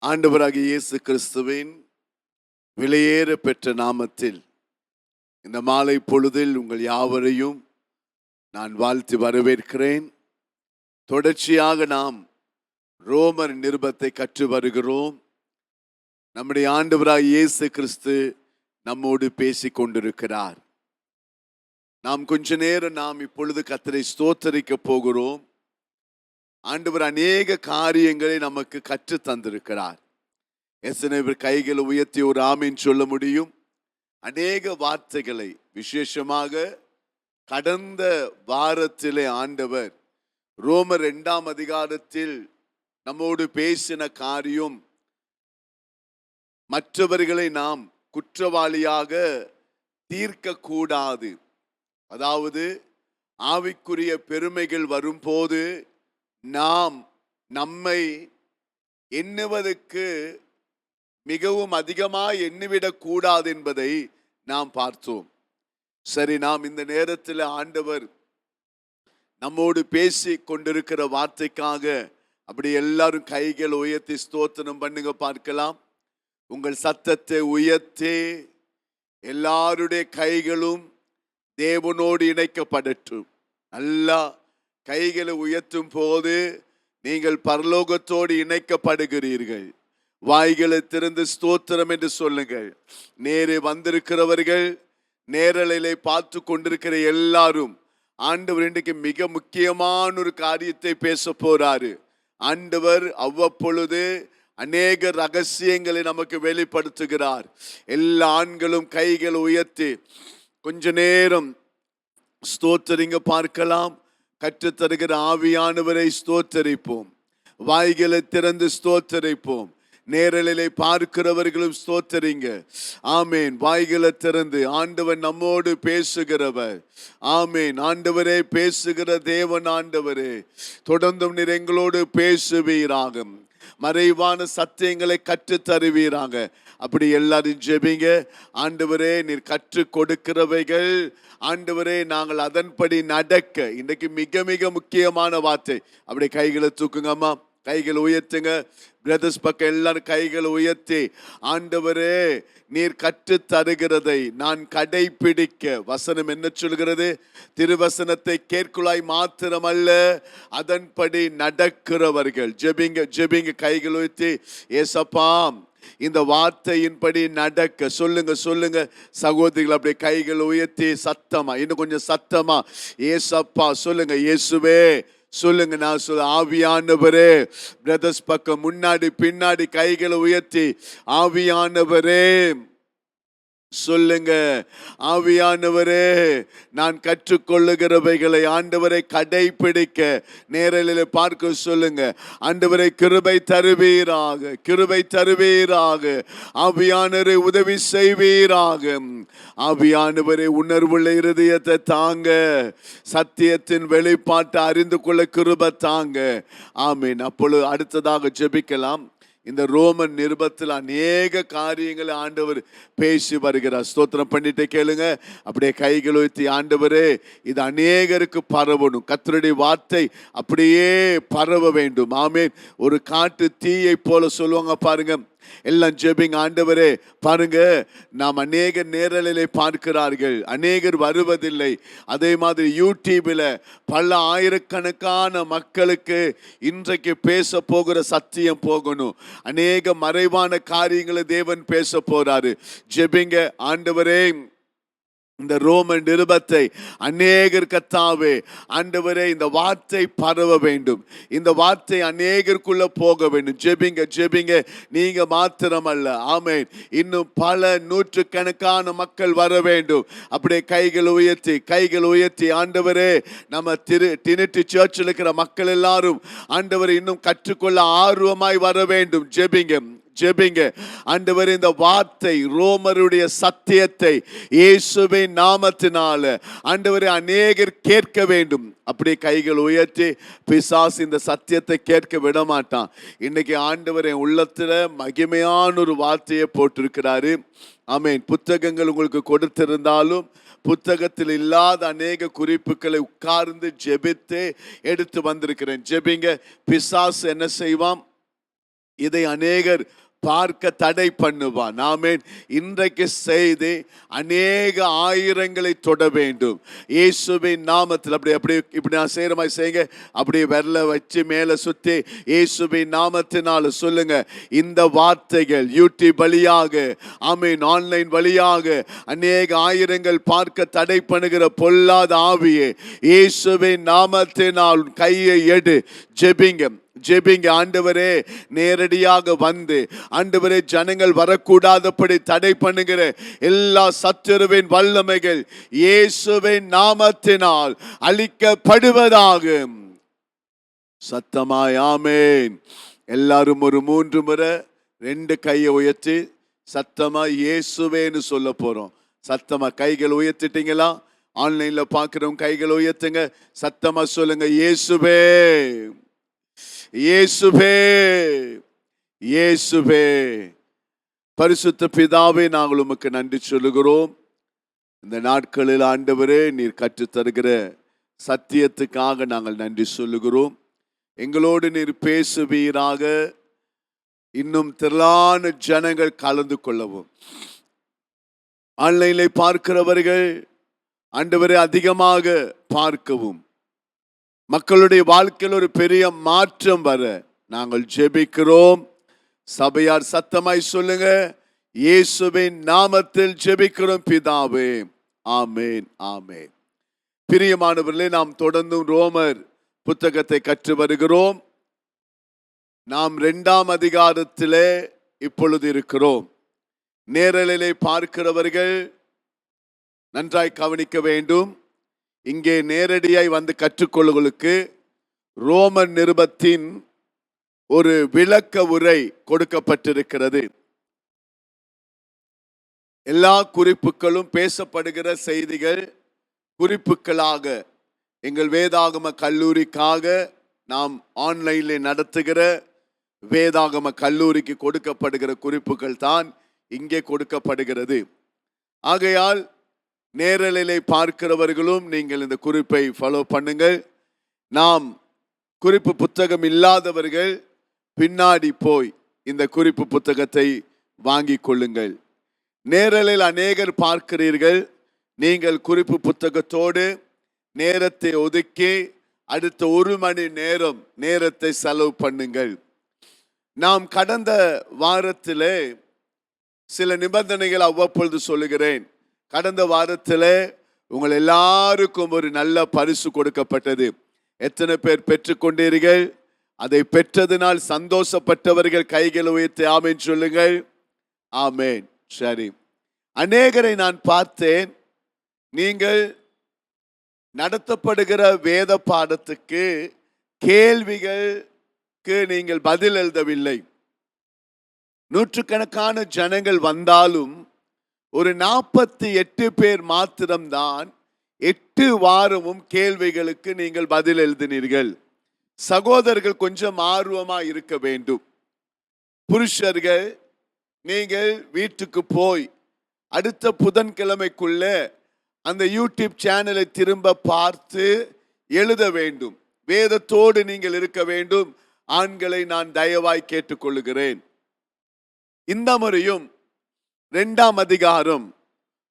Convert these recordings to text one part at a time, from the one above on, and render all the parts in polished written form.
ஆண்டவராகிய இயேசு கிறிஸ்துவின் விலையேற பெற்ற நாமத்தில் இந்த மாலை பொழுதில் உங்கள் யாவரையும் நான் வாழ்த்தி வரவேற்கிறேன். தொடர்ச்சியாக நாம் ரோமர் நிருபத்தை கற்று வருகிறோம். நம்முடைய ஆண்டவராகிய இயேசு கிறிஸ்து நம்மோடு பேசிக் கொண்டிருக்கிறார். நாம் கொஞ்ச நேரம் இப்பொழுது கர்த்தரை ஸ்தோத்தரிக்க போகிறோம். ஆண்டவர் அநேக காரியங்களை நமக்கு கற்று தந்திருக்கிறார். எத்தனை கைகளை உயர்த்தி ஒரு ஆமீன் சொல்ல முடியும்? அநேக வார்த்தைகளை, விசேஷமாக கடந்த வாரத்திலே ஆண்டவர் ரோமர் 2ஆம் அதிகாரத்தில் நம்மோடு பேசின காரியம், மற்றவர்களை நாம் குற்றவாளியாக தீர்க்க கூடாது. அதாவது ஆவிக்குரிய பெருமைகள் வரும்போது நாம் நம்மை எண்ணுவதற்கு மிகவும் அதிகமாக எண்ணிவிடக் கூடாது என்பதை நாம் பார்த்தோம். சரி, நாம் இந்த நேரத்தில் ஆண்டவர் நம்மோடு பேசி கொண்டிருக்கிற வார்த்தைக்காக அப்படி எல்லாரும் கைகள் உயர்த்தி ஸ்தோத்திரம் பண்ணுங்க பார்க்கலாம். உங்கள் சத்தத்தை உயர்த்தி எல்லாருடைய கைகளும் தேவனோடு இணைக்கப்படட்டும். நல்லா கைகளை உயர்த்தும் போது நீங்கள் பரலோகத்தோடு இணைக்கப்படுகிறீர்கள். வாய்களை திறந்து ஸ்தோத்திரம் என்று சொல்லுங்கள். நேரே வந்திருக்கிறவர்கள், நேரலையிலே பார்த்து கொண்டிருக்கிற எல்லாரும், ஆண்டவர் இன்றைக்கு மிக முக்கியமான ஒரு காரியத்தை பேச போறாரு. ஆண்டவர் அவ்வப்பொழுது அநேக ரகசியங்களை நமக்கு வெளிப்படுத்துகிறார். எல்லா ஆண்களும் கைகளை உயர்த்தி கொஞ்ச நேரம் ஸ்தோத்தரிங்க பார்க்கலாம். கற்றுத்தருகிற ஆவியானவரை ஸ்தோத்தரிப்போம். வாய்களை திறந்து ஸ்தோத்தரிப்போம். நேரலிலே பார்க்கிறவர்களும் ஸ்தோத்தரிங்க. ஆமேன். வாய்களை திறந்து ஆண்டவர் நம்மோடு பேசுகிறவர். ஆமேன். ஆண்டவரே பேசுகிற தேவன் ஆண்டவரே, தொடர்ந்தும் நீர் எங்களோடு பேசுவீராக. மறைவான சத்தியங்களை கற்று தருவீராங்க. அப்படி எல்லாரும் ஜெபிங்க. ஆண்டவரே, நீர் கற்று கொடுக்கிறவைகள் ஆண்டவரே நாங்கள் அதன்படி நடக்க. இன்றைக்கு மிக மிக முக்கியமான வார்த்தை. அப்படி கைகளை தூக்குங்க அம்மா, கைகளை உயர்த்துங்க. பிரதர்ஸ் பக்கம் எல்லாரும் கைகளை உயர்த்தி, ஆண்டவரே நீர் கற்று தருகிறதை நான் கடைபிடிக்க. வசனம் என்ன சொல்கிறது? திருவசனத்தை கேட்குளாய் மாத்திரமல்ல, அதன்படி நடக்கிறவர்கள். ஜெபிங்க ஜெபிங்க, கைகள் உயர்த்தி. ஏசப்பா, இந்த வார்த்தையின்படி நடக்க சொல்லுங்க சொல்லுங்க சகோதரிகள். அப்படியே கைகள் உயர்த்தி சத்தமா, இன்னும் கொஞ்சம் சத்தமா ஏசப்பா சொல்லுங்க. இயேசுவே சொல்லுங்க. நான் சொல்ல, ஆவியானவரே. பிரதர்ஸ் பக்கம் முன்னாடி பின்னாடி கைகளை உயர்த்தி, ஆவியானவரே சொல்லுங்க. ஆவியானவரே, நான் கற்றுக்கொள்ளுகிறவைகளை ஆண்டவரை கடைபிடிக்க. நேரலில் பார்க்க சொல்லுங்க. ஆண்டவரை கிருபை தருவீராக, கிருபை தருவீராக. ஆவியானவரை உதவி செய்வீராக. ஆவியானவரை உணர்வுள்ள இருதயத்தை தாங்க. சத்தியத்தின் வெளிப்பாட்டை அறிந்து கொள்ள கிருபை தாங்க. ஆமீன். அப்பொழுது அடுத்ததாக ஜெபிக்கலாம். இந்த ரோமன் நிருபத்தில் அநேக காரியங்களை ஆண்டவர் பேசி வருகிறார். ஸ்தோத்திரம் பண்ணிட்டு கேளுங்க. அப்படியே கைகள் உயர்த்தி, ஆண்டவரே இது அநேகருக்கு பரவணும். கர்த்தருடைய வார்த்தை அப்படியே பரவ வேண்டும். ஆமேன். ஒரு காட்டு தீயை போல சொல்லுவாங்க பாருங்க. எல்லாம் ஜெபிங்க. ஆண்டவரே பாருங்க, நாம் அநேக நேரலிலே பார்க்கிறார்கள், அநேகர் வருவதில்லை. அதே மாதிரி யூடியூபில் பல ஆயிரக்கணக்கான மக்களுக்கு இன்றைக்கு பேச போகிற சத்தியம் போகணும். அநேக மறைவான காரியங்களை தேவன் பேச போறாரு. ஜெபிங்க. ஆண்டவரே, இந்த ரோமன் நிருபத்தை அநேகர் கத்தாவே ஆண்டவரே இந்த வார்த்தை பரவ வேண்டும். இந்த வார்த்தை அநேகருக்குள்ள போக வேண்டும். ஜெபிங்க ஜெபிங்க. நீங்க மாத்திரமல்ல, ஆமேன், இன்னும் பல நூற்றுக்கணக்கான மக்கள் வர வேண்டும். அப்படியே கைகள் உயர்த்தி கைகள் உயர்த்தி, ஆண்டவரே நம்ம டிரினிட்டி சர்ச்சில் இருக்கிற மக்கள் எல்லாரும் ஆண்டவரை இன்னும் கற்றுக்கொள்ள ஆர்வமாய் வர வேண்டும். ஜெபிங்க ஜெபிங்க. ஆண்டவரே இந்த வார்த்தை, ரோமருடைய சத்தியத்தை இயேசுவின் நாமத்தினால ஆண்டவரே அநேகர் கேட்க வேண்டும். அப்படியே கைகள் உயர்த்தி. பிசாசு இந்த சத்தியத்தை கேட்க விட மாட்டான். இன்னைக்கு ஆண்டவர் என் உள்ளத்துல மகிமையான ஒரு வார்த்தையை போட்டிருக்கிறாரு. ஆமேன். புத்தகங்கள் உங்களுக்கு கொடுத்திருந்தாலும் புத்தகத்தில் இல்லாத அநேக குறிப்புகளை உட்கார்ந்து ஜெபித்து எடுத்து வந்திருக்கிறேன். ஜெபிங்க. பிசாசு என்ன செய்வான்? இதை அநேகர் பார்க்க தடை பண்ணுவான். ஆமென். இன்றைக்கு செய்தி அநேக ஆயிரங்களை தொட வேண்டும். இயேசுவின் நாமத்தில் இப்படி நான் செய்யற மாதிரி செய்யுங்க. அப்படியே விரல வச்சு மேல சுத்தி இயேசுவின் நாமத்தினால சொல்லுங்க. இந்த வார்த்தைகள் யூடியூப் வழியாக, ஆமென், ஆன்லைன் வழியாக அநேக ஆயிரங்கள் பார்க்க தடை பண்ணுகிற பொல்லாத ஆவியே, இயேசுவின் நாமத்தினால் கையை எடு, ஜெபிங்க. ஆண்டவரே, நேரடியாக வந்து ஆண்டவரே, ஜனங்கள் வரக்கூடாதபடி தடை பண்ணுகிற எல்லா சத்துருவின் வல்லமைகள் இயேசுவின் நாமத்தினால் அழிக்கப்படுவதாக. சத்தமாய் ஆமென். எல்லாரும் ஒரு 3 முறை 2 கையை உயர்த்தி சத்தமா இயேசுவேன்னு சொல்ல போறோம். சத்தமா கைகள் உயர்த்திட்டீங்களா? ஆன்லைன்ல பார்க்கிறவங்க கைகள் உயர்த்துங்க. சத்தமா சொல்லுங்க, இயேசுவே, இயேசுவே, இயேசுவே. பரிசுத்த பிதாவே, நாங்கள் உமக்கு நன்றி சொல்லுகிறோம். இந்த நாட்களில் ஆண்டவரே, நீர் கற்றுத் தருகிற சத்தியத்துக்காக நாங்கள் நன்றி சொல்லுகிறோம். எங்களோடு நீர் பேசுவீராக. இன்னும் திரளான ஜனங்கள் கலந்து கொள்ளவும், ஆன்லைனில் பார்க்கிறவர்கள் ஆண்டவரே அதிகமாக பார்க்கவும், மக்களுடைய வாழ்க்கையில் ஒரு பெரிய மாற்றம் வர நாங்கள் ஜெபிக்கிறோம். சபையார் சத்தமாய் சொல்லுங்க, இயேசுவின் நாமத்தில் ஜெபிக்கிறோம் பிதாவே, ஆமென், ஆமென். பிரியமானவர்களே, நாம் தொடர்ந்து ரோமர் புத்தகத்தை கற்று வருகிறோம். நாம் 2ஆம் அதிகாரத்திலே இப்பொழுது இருக்கிறோம். நேரலிலே பார்க்கிறவர்கள் நன்றாய் கவனிக்க வேண்டும். இங்கே நேரடியாய் வந்து கற்றுக்கொள்ளுகளுக்கு ரோமன் நிருபத்தின் ஒரு விளக்க உரை கொடுக்கப்பட்டிருக்கிறது. எல்லா குறிப்புகளும், பேசப்படுகிற செய்திகள் குறிப்புகளாக எங்கள் வேதாகம கல்லூரிக்காக நாம் ஆன்லைனில் நடத்துகிற வேதாகம கல்லூரிக்கு கொடுக்கப்படுகிற குறிப்புகள் தான் இங்கே கொடுக்கப்படுகிறது. ஆகையால் நேரலிலே பார்க்கிறவர்களும் நீங்கள் இந்த குறிப்பை ஃபாலோ பண்ணுங்கள். நாம் குறிப்பு புத்தகம் இல்லாதவர்கள் பின்னாடி போய் இந்த குறிப்பு புத்தகத்தை வாங்கி கொள்ளுங்கள். நேரலில் அநேகர் பார்க்கிறீர்கள். நீங்கள் குறிப்பு புத்தகத்தோடு நேரத்தை ஒதுக்கி அடுத்த 1 மணி நேரம் நேரத்தை செலவு பண்ணுங்கள். நாம் கடந்த வாரத்திலே சில நிபந்தனைகள் அவ்வப்பொழுது சொல்லுகிறேன். கடந்த வாரத்தில் உங்கள் எல்லாருக்கும் ஒரு நல்ல பரிசு கொடுக்கப்பட்டது. எத்தனை பேர் பெற்றுக்கொண்டீர்கள்? அதை பெற்றதினால் சந்தோஷப்பட்டவர்கள் கைகளை உயர்த்தி ஆமென் சொல்லுங்கள். ஆமென். சரி, அநேகரை நான் பார்த்தேன். நீங்கள் நடத்தப்படுகிற வேத பாடத்துக்கு கேள்விகளுக்கு நீங்கள் பதில் எழுதவில்லை. நூற்றுக்கணக்கான ஜனங்கள் வந்தாலும் ஒரு 48 பேர் மாத்திரம்தான் 8 வாரமும் கேள்விகளுக்கு நீங்கள் பதில் எழுதினீர்கள். சகோதரர்கள் கொஞ்சம் ஆர்வமா இருக்க வேண்டும். புருஷர்கள், நீங்கள் வீட்டுக்கு போய் அடுத்த புதன்கிழமைக்குள்ள அந்த யூடியூப் சேனலை திரும்ப பார்த்து எழுத வேண்டும். வேதத்தோடு நீங்கள் இருக்க வேண்டும். ஆண்களை நான் தயவாய் கேட்டுக்கொள்கிறேன். இந்த முறையும் 2ஆம் அதிகாரம்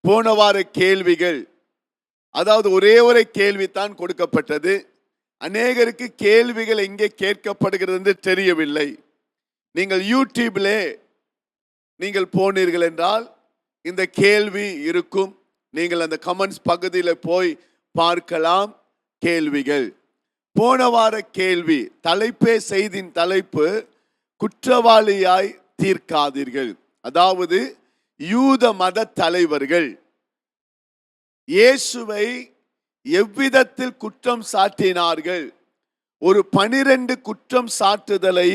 போன வார கேள்விகள், அதாவது ஒரே ஒரு கேள்வி தான் கொடுக்கப்பட்டது. அநேகருக்கு கேள்விகள் எங்கே கேட்கப்படுகிறது என்று தெரியவில்லை. நீங்கள் யூடியூபிலே நீங்கள் போனீர்கள் என்றால் இந்த கேள்வி இருக்கும். நீங்கள் அந்த கமெண்ட்ஸ் பகுதியில் போய் பார்க்கலாம். கேள்விகள், போன வார கேள்வி தலைப்பே, செய்தியின் தலைப்பு குற்றவாளியாய் தீர்க்காதீர்கள். அதாவது யூத மத தலைவர்கள் இயேசுவை எவ்விதத்தில் குற்றம் சாட்டினார்கள். ஒரு 12 குற்றம் சாட்டுதலை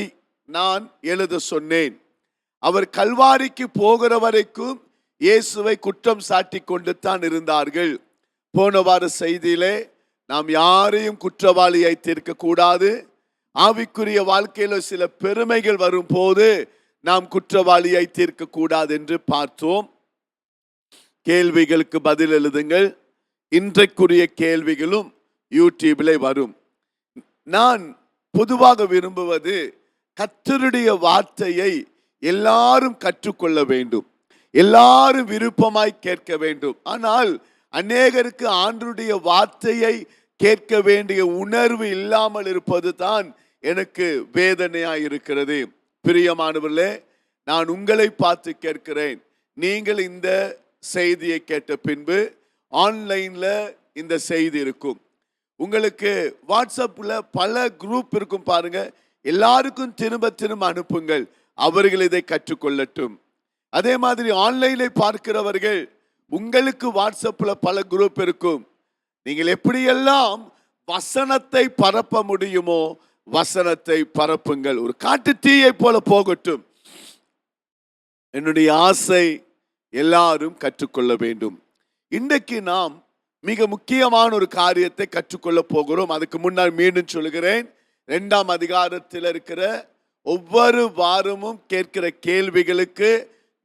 நான் எழுத சொன்னேன். அவர் கல்வாரிக்கு போகிற வரைக்கும் இயேசுவை குற்றம் சாட்டி கொண்டு தான் இருந்தார்கள். போன வார செய்தியிலே நாம் யாரையும் குற்றவாளியை தீர்க்க கூடாது. ஆவிக்குரிய வாழ்க்கையில் சில பெருமைகள் வரும் போது நாம் குற்றவாளியை தீர்க்க கூடாது என்று பார்த்தோம். கேள்விகளுக்கு பதில் எழுதுங்கள். இன்றைக்குரிய கேள்விகளும் யூடியூபில் வரும். நான் பொதுவாக விரும்புவது கர்த்தருடைய வார்த்தையை எல்லாரும் கற்றுக்கொள்ள வேண்டும், எல்லாரும் விருப்பமாய் கேட்க வேண்டும். ஆனால் அநேகருக்கு ஆண்டவருடைய வார்த்தையை கேட்க வேண்டிய உணர்வு இல்லாமல் இருப்பது தான் எனக்கு வேதனையாய் இருக்கிறது. பிரியமானவர்களே, நான் உங்களை பார்த்து கேட்கிறேன். நீங்கள் இந்த செய்தியை கேட்ட பின்பு ஆன்லைன்ல இந்த செய்தி இருக்கும், உங்களுக்கு வாட்ஸ்அப்ல பல குரூப் இருக்கும் பாருங்க, எல்லாருக்கும் திரும்ப திரும்ப அனுப்புங்கள், அவர்கள் இதை கற்றுக்கொள்ளட்டும். அதே மாதிரி ஆன்லைனை பார்க்கிறவர்கள், உங்களுக்கு வாட்ஸ்அப்ல பல குரூப் இருக்கும், நீங்கள் எப்படியெல்லாம் வசனத்தை பரப்ப முடியுமோ வசனத்தை பரப்புங்கள். ஒரு காட்டு தீயை போல போகட்டும். என்னுடைய ஆசை எல்லாரும் கற்றுக்கொள்ள வேண்டும். இன்றைக்கு நாம் மிக முக்கியமான ஒரு காரியத்தை கற்றுக்கொள்ள போகிறோம். அதுக்கு முன்னால் மீண்டும் சொல்கிறேன், 2ஆம் அதிகாரத்தில் இருக்கிற ஒவ்வொரு வாரமும் கேட்கிற கேள்விகளுக்கு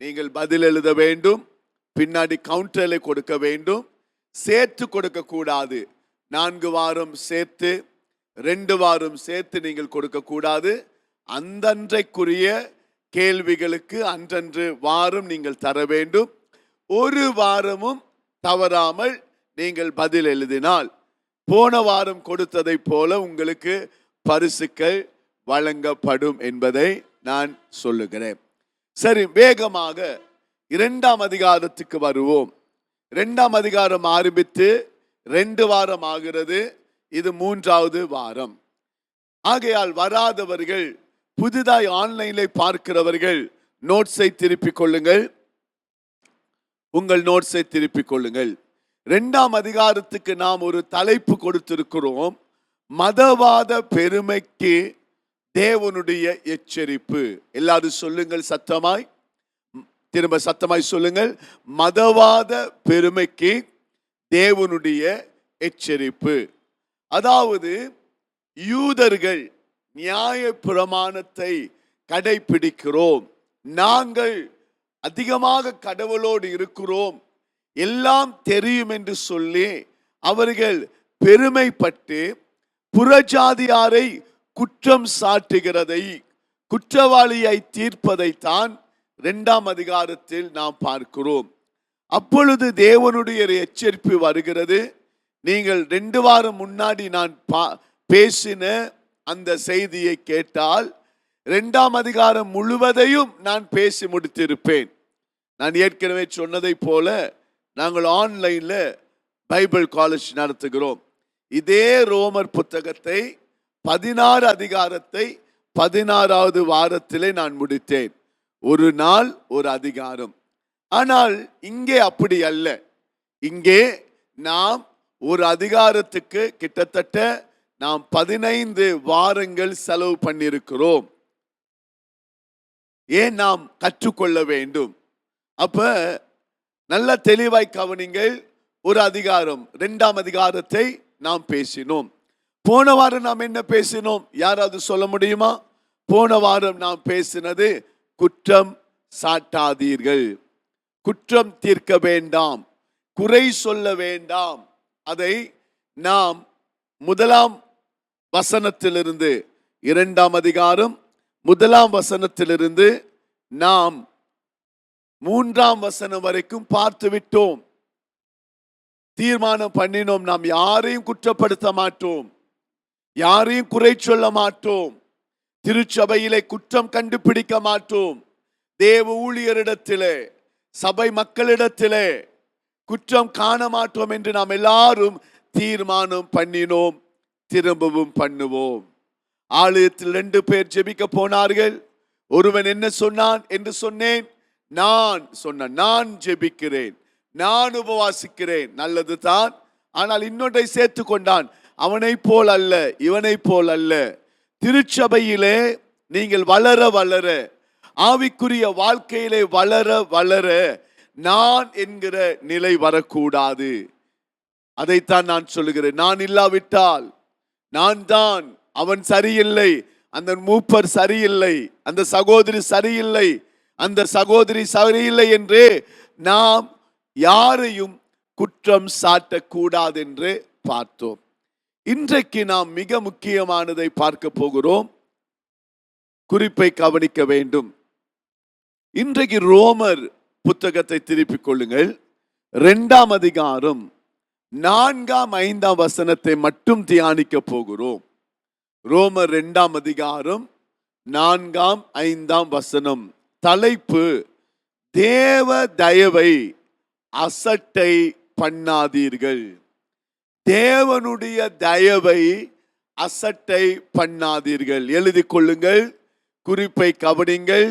நீங்கள் பதில் எழுத வேண்டும். பின்னாடி கவுண்டர்ல கொடுக்க வேண்டும், சேர்த்து கொடுக்க கூடாது. 4 வாரம் சேர்த்து 2 வாரம் சேர்த்து நீங்கள் கொடுக்க கூடாது. அன்றன்றைக்குரிய கேள்விகளுக்கு அன்றன்று வாரம் நீங்கள் தர வேண்டும். ஒரு வாரமும் தவறாமல் நீங்கள் பதில் எழுதினால் போன வாரம் கொடுத்ததை போல உங்களுக்கு பரிசுகள் வழங்கப்படும் என்பதை நான் சொல்லுகிறேன். சரி, வேகமாக 2ஆம் அதிகாரத்துக்கு வருவோம். 2ஆம் அதிகாரம் ஆரம்பித்து 2 வாரம் ஆகிறது, இது 3வது வாரம். ஆகையால் வராதவர்கள், புதிதாய் ஆன்லைனில் பார்க்கிறவர்கள் நோட்ஸை திருப்பிக் கொள்ளுங்கள், உங்கள் நோட்ஸை திருப்பிக் கொள்ளுங்கள். 2ஆம் அதிகாரத்துக்கு நாம் ஒரு தலைப்பு கொடுத்திருக்கிறோம், மதவாத பெருமைக்கு தேவனுடைய எச்சரிப்பு. எல்லாரும் சொல்லுங்கள் சத்தமாய், திரும்ப சத்தமாய் சொல்லுங்கள், மதவாத பெருமைக்கு தேவனுடைய எச்சரிப்பு. அதாவது யூதர்கள் நியாய பிரமாணத்தை கடைபிடிக்கிறோம், நாங்கள் அதிகமாக கடவுளோடு இருக்கிறோம், எல்லாம் தெரியும் என்று சொல்லி அவர்கள் பெருமைப்பட்டு புறஜாதியாரை குற்றம் சாட்டுகிறதை, குற்றவாளியை தீர்ப்பதைத்தான் 2ஆம் அதிகாரத்தில் நாம் பார்க்கிறோம். அப்பொழுது தேவனுடைய எச்சரிப்பு வருகிறது. நீங்கள் 2 வாரம் முன்னாடி நான் பேசின அந்த செய்தியை கேட்டால் 2ஆம் அதிகாரம் முழுவதையும் நான் பேசி முடித்திருப்பேன். நான் ஏற்கனவே சொன்னதை போல நாங்கள் ஆன்லைன்ல பைபிள் காலேஜ் நடத்துகிறோம். இதே ரோமர் புத்தகத்தை 16 அதிகாரத்தை 16வது வாரத்திலே நான் முடித்தேன். ஒரு நாள் ஒரு அதிகாரம். ஆனால் இங்கே அப்படி அல்ல. இங்கே நாம் ஒரு அதிகாரத்துக்கு கிட்டத்தட்ட நாம் 15 வாரங்கள் செலவு பண்ணியிருக்கிறோம். ஏன்? நாம் கற்றுக்கொள்ள வேண்டும். அப்ப நல்ல தெளிவாய் கவனிங்கள். ஒரு அதிகாரம், 2ஆம் அதிகாரத்தை நாம் பேசினோம். போன வாரம் நாம் என்ன பேசினோம்? யாராவது சொல்ல முடியுமா? போன வாரம் நாம் பேசினது குற்றம் சாட்டாதீர்கள், குற்றம் தீர்க்க வேண்டாம், குறை சொல்ல வேண்டாம். அதை நாம் 1ஆம் வசனத்திலிருந்து 2ஆம் அதிகாரம் 1ஆம் வசனத்திலிருந்து நாம் 3ஆம் வசனம் வரைக்கும் பார்த்து விட்டோம். தீர்மானம் பண்ணினோம், நாம் யாரையும் குற்றப்படுத்த மாட்டோம், யாரையும் குறை சொல்ல மாட்டோம், திருச்சபையிலே குற்றம் கண்டுபிடிக்க மாட்டோம், தேவ ஊழியரிடத்திலே சபை மக்களிடத்திலே குற்றம் காண மாட்டோம் என்று நாம் எல்லாரும் தீர்மானம் பண்ணினோம். திரும்பவும் பண்ணுவோம். ஆலயத்தில் 2 பேர் ஜெபிக்க போனார்கள். ஒருவன் என்ன சொன்னான் என்று சொன்னேன், நான் ஜெபிக்கிறேன், நான் உபவாசிக்கிறேன். நல்லது தான். ஆனால் இன்னொன்றை சேர்த்து கொண்டான், அவனை போல் அல்ல, இவனை போல் அல்ல. திருச்சபையிலே நீங்கள் வளர வளர, ஆவிக்குரிய வாழ்க்கையிலே வளர வளர நான் என்கிற நிலை வரக்கூடாது. அதைத்தான் நான் சொல்லுகிறேன். நான் இல்லாவிட்டால் நான் தான், அவன் சரியில்லை, அந்த மூப்பர் சரியில்லை, அந்த சகோதரி சரியில்லை, அந்த சகோதரி சரியில்லை என்று நாம் யாரையும் குற்றம் சாட்டக்கூடாது என்று பார்த்தோம். இன்றைக்கு நாம் மிக முக்கியமானதை பார்க்க போகிறோம். குறிப்பை கவனிக்க வேண்டும். இன்றைக்கு ரோமர் புத்தகத்தை திருப்பிக் கொள்ளுங்கள். 2ஆம் அதிகாரம் 4ஆம் 5ஆம் வசனத்தை மட்டும் தியானிக்க போகிறோம். ரோமர் 2ஆம் அதிகாரம் 4ஆம் 5ஆம் வசனம். தலைப்பு: தேவ தயவை அசட்டை பண்ணாதீர்கள். தேவனுடைய தயவை அசட்டை பண்ணாதீர்கள். எழுதிக் கொள்ளுங்கள், குறிப்பை கவனிங்கள்.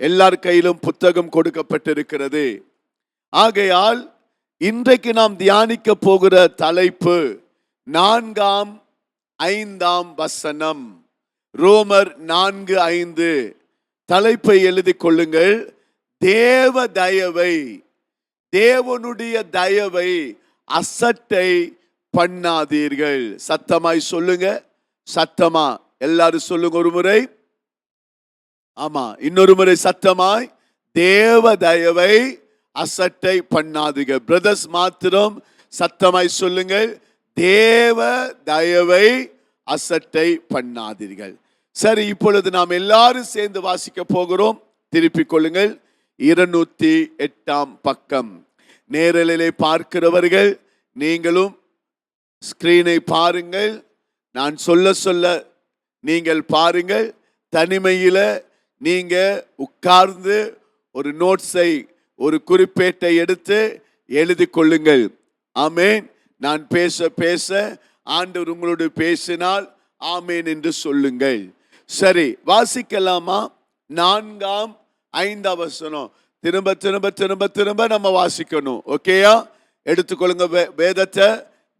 எல்லார் கையிலும் புத்தகம் கொடுக்கப்பட்டிருக்கிறது. ஆகையால் இன்றைக்கு நாம் தியானிக்க போகிற தலைப்பு 4ஆம் 5ஆம் வசனம். ரோமர் 4:5. தலைப்பை எழுதிக் கொள்ளுங்கள். தேவ தயவை, தேவனுடைய தயவை அசட்டை பண்ணாதீர்கள். சத்தமாய் சொல்லுங்க. சத்தமா எல்லாரும் சொல்லுங்க ஒரு முறை. ஆமா, இன்னொரு முறை சத்தமாய். தேவ தயவை அசட்டை பண்ணாதீர்கள். பிரதர்ஸ் மாத்திரம் சத்தமாய் சொல்லுங்கள். தேவ தயவை அசட்டை பண்ணாதீர்கள். சரி, இப்பொழுது நாம் எல்லாரும் சேர்ந்து வாசிக்க போகிறோம். திருப்பிக் கொள்ளுங்கள். 208ஆம் பக்கம். நேரலிலே பார்க்கிறவர்கள் நீங்களும் ஸ்கிரீனை பாருங்கள். நான் சொல்ல சொல்ல நீங்கள் பாருங்கள். தனிமையில நீங்க உட்கார்ந்து ஒரு நோட்ஸை, ஒரு குறிப்பேட்டை எடுத்து எழுதி கொள்ளுங்கள். ஆமேன். நான் பேச பேச ஆண்டவர் உங்களோடு பேசினால் ஆமேன் என்று சொல்லுங்கள். சரி, வாசிக்கலாமா? 4ஆம் 5ஆம் வசனம். திரும்ப திரும்ப திரும்ப திரும்ப நம்ம வாசிக்கணும். ஓகேயா? எடுத்துக்கொள்ளுங்க வேதத்தை.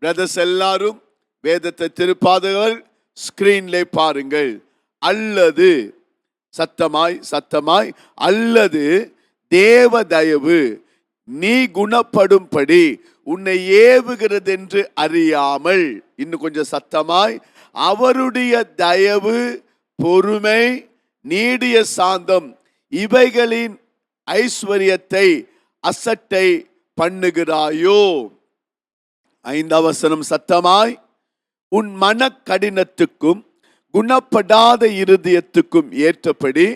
பிரதர்ஸ் எல்லாரும் வேதத்தை திருப்பாதவர்கள் ஸ்கிரீன்ல பாருங்கள். அல்லது சத்தமாய் சத்தமாய், அல்லது தேவ தயவு நீ குணப்படும்படி உன்னை ஏவுகிறது என்று அறியாமல், இன்னும் கொஞ்சம் சத்தமாய், அவருடைய தயவு, பொறுமை, நீடிய சாந்தம் இவைகளின் ஐஸ்வர்யத்தை அசட்டை பண்ணுகிறாயோ. 5ஆம் வசனம் சத்தமாய், உன் மன கடினத்துக்கும் குணப்படாத இருதயத்துக்கும் ஏற்றபடி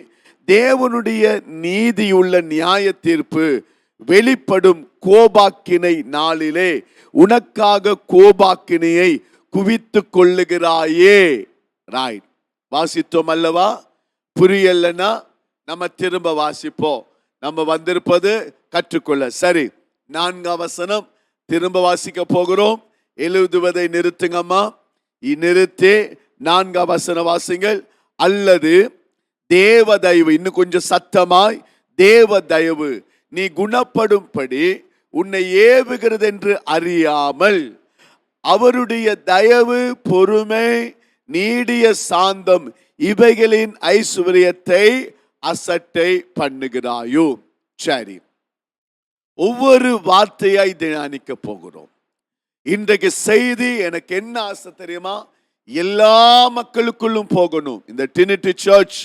தேவனுடைய நீதியுள்ள நியாய தீர்ப்பு வெளிப்படும் கோபாக்கினை நாளிலே உனக்காக கோபாக்கினையை குவித்து கொள்ளுகிறாயே. ரைட், வாசித்தோம் அல்லவா? புரியலன்னா நம்ம திரும்ப வாசிப்போம். நம்ம வந்திருப்பது கற்றுக்கொள்ள. சரி, 4ஆம் வசனம் திரும்ப வாசிக்க போகிறோம். எழுதுவதை நிறுத்துங்கம்மா. நிறுத்தி 4ஆம் வசனம் வாசிங்கள். அல்லது தேவ தயவு, இன்னும் கொஞ்சம் சத்தமாய், தேவ தயவு நீ குணப்படும்படி உன்னை ஏவுகிறது என்று அறியாமல் அவருடைய தயவு, பொறுமை, நீடிய சாந்தம் இவைகளின் ஐஸ்வர்யத்தை அசட்டை பண்ணுகிறாயோ. சரி, ஒவ்வொரு வார்த்தையாய் தியானிக்க போகிறோம். இன்றைக்கு செய்தி எனக்கு என்ன ஆசை தெரியுமா? எல்லா மக்களுக்குள்ளும் போகணும். இந்த ட்ரினிட்டி சர்ச்,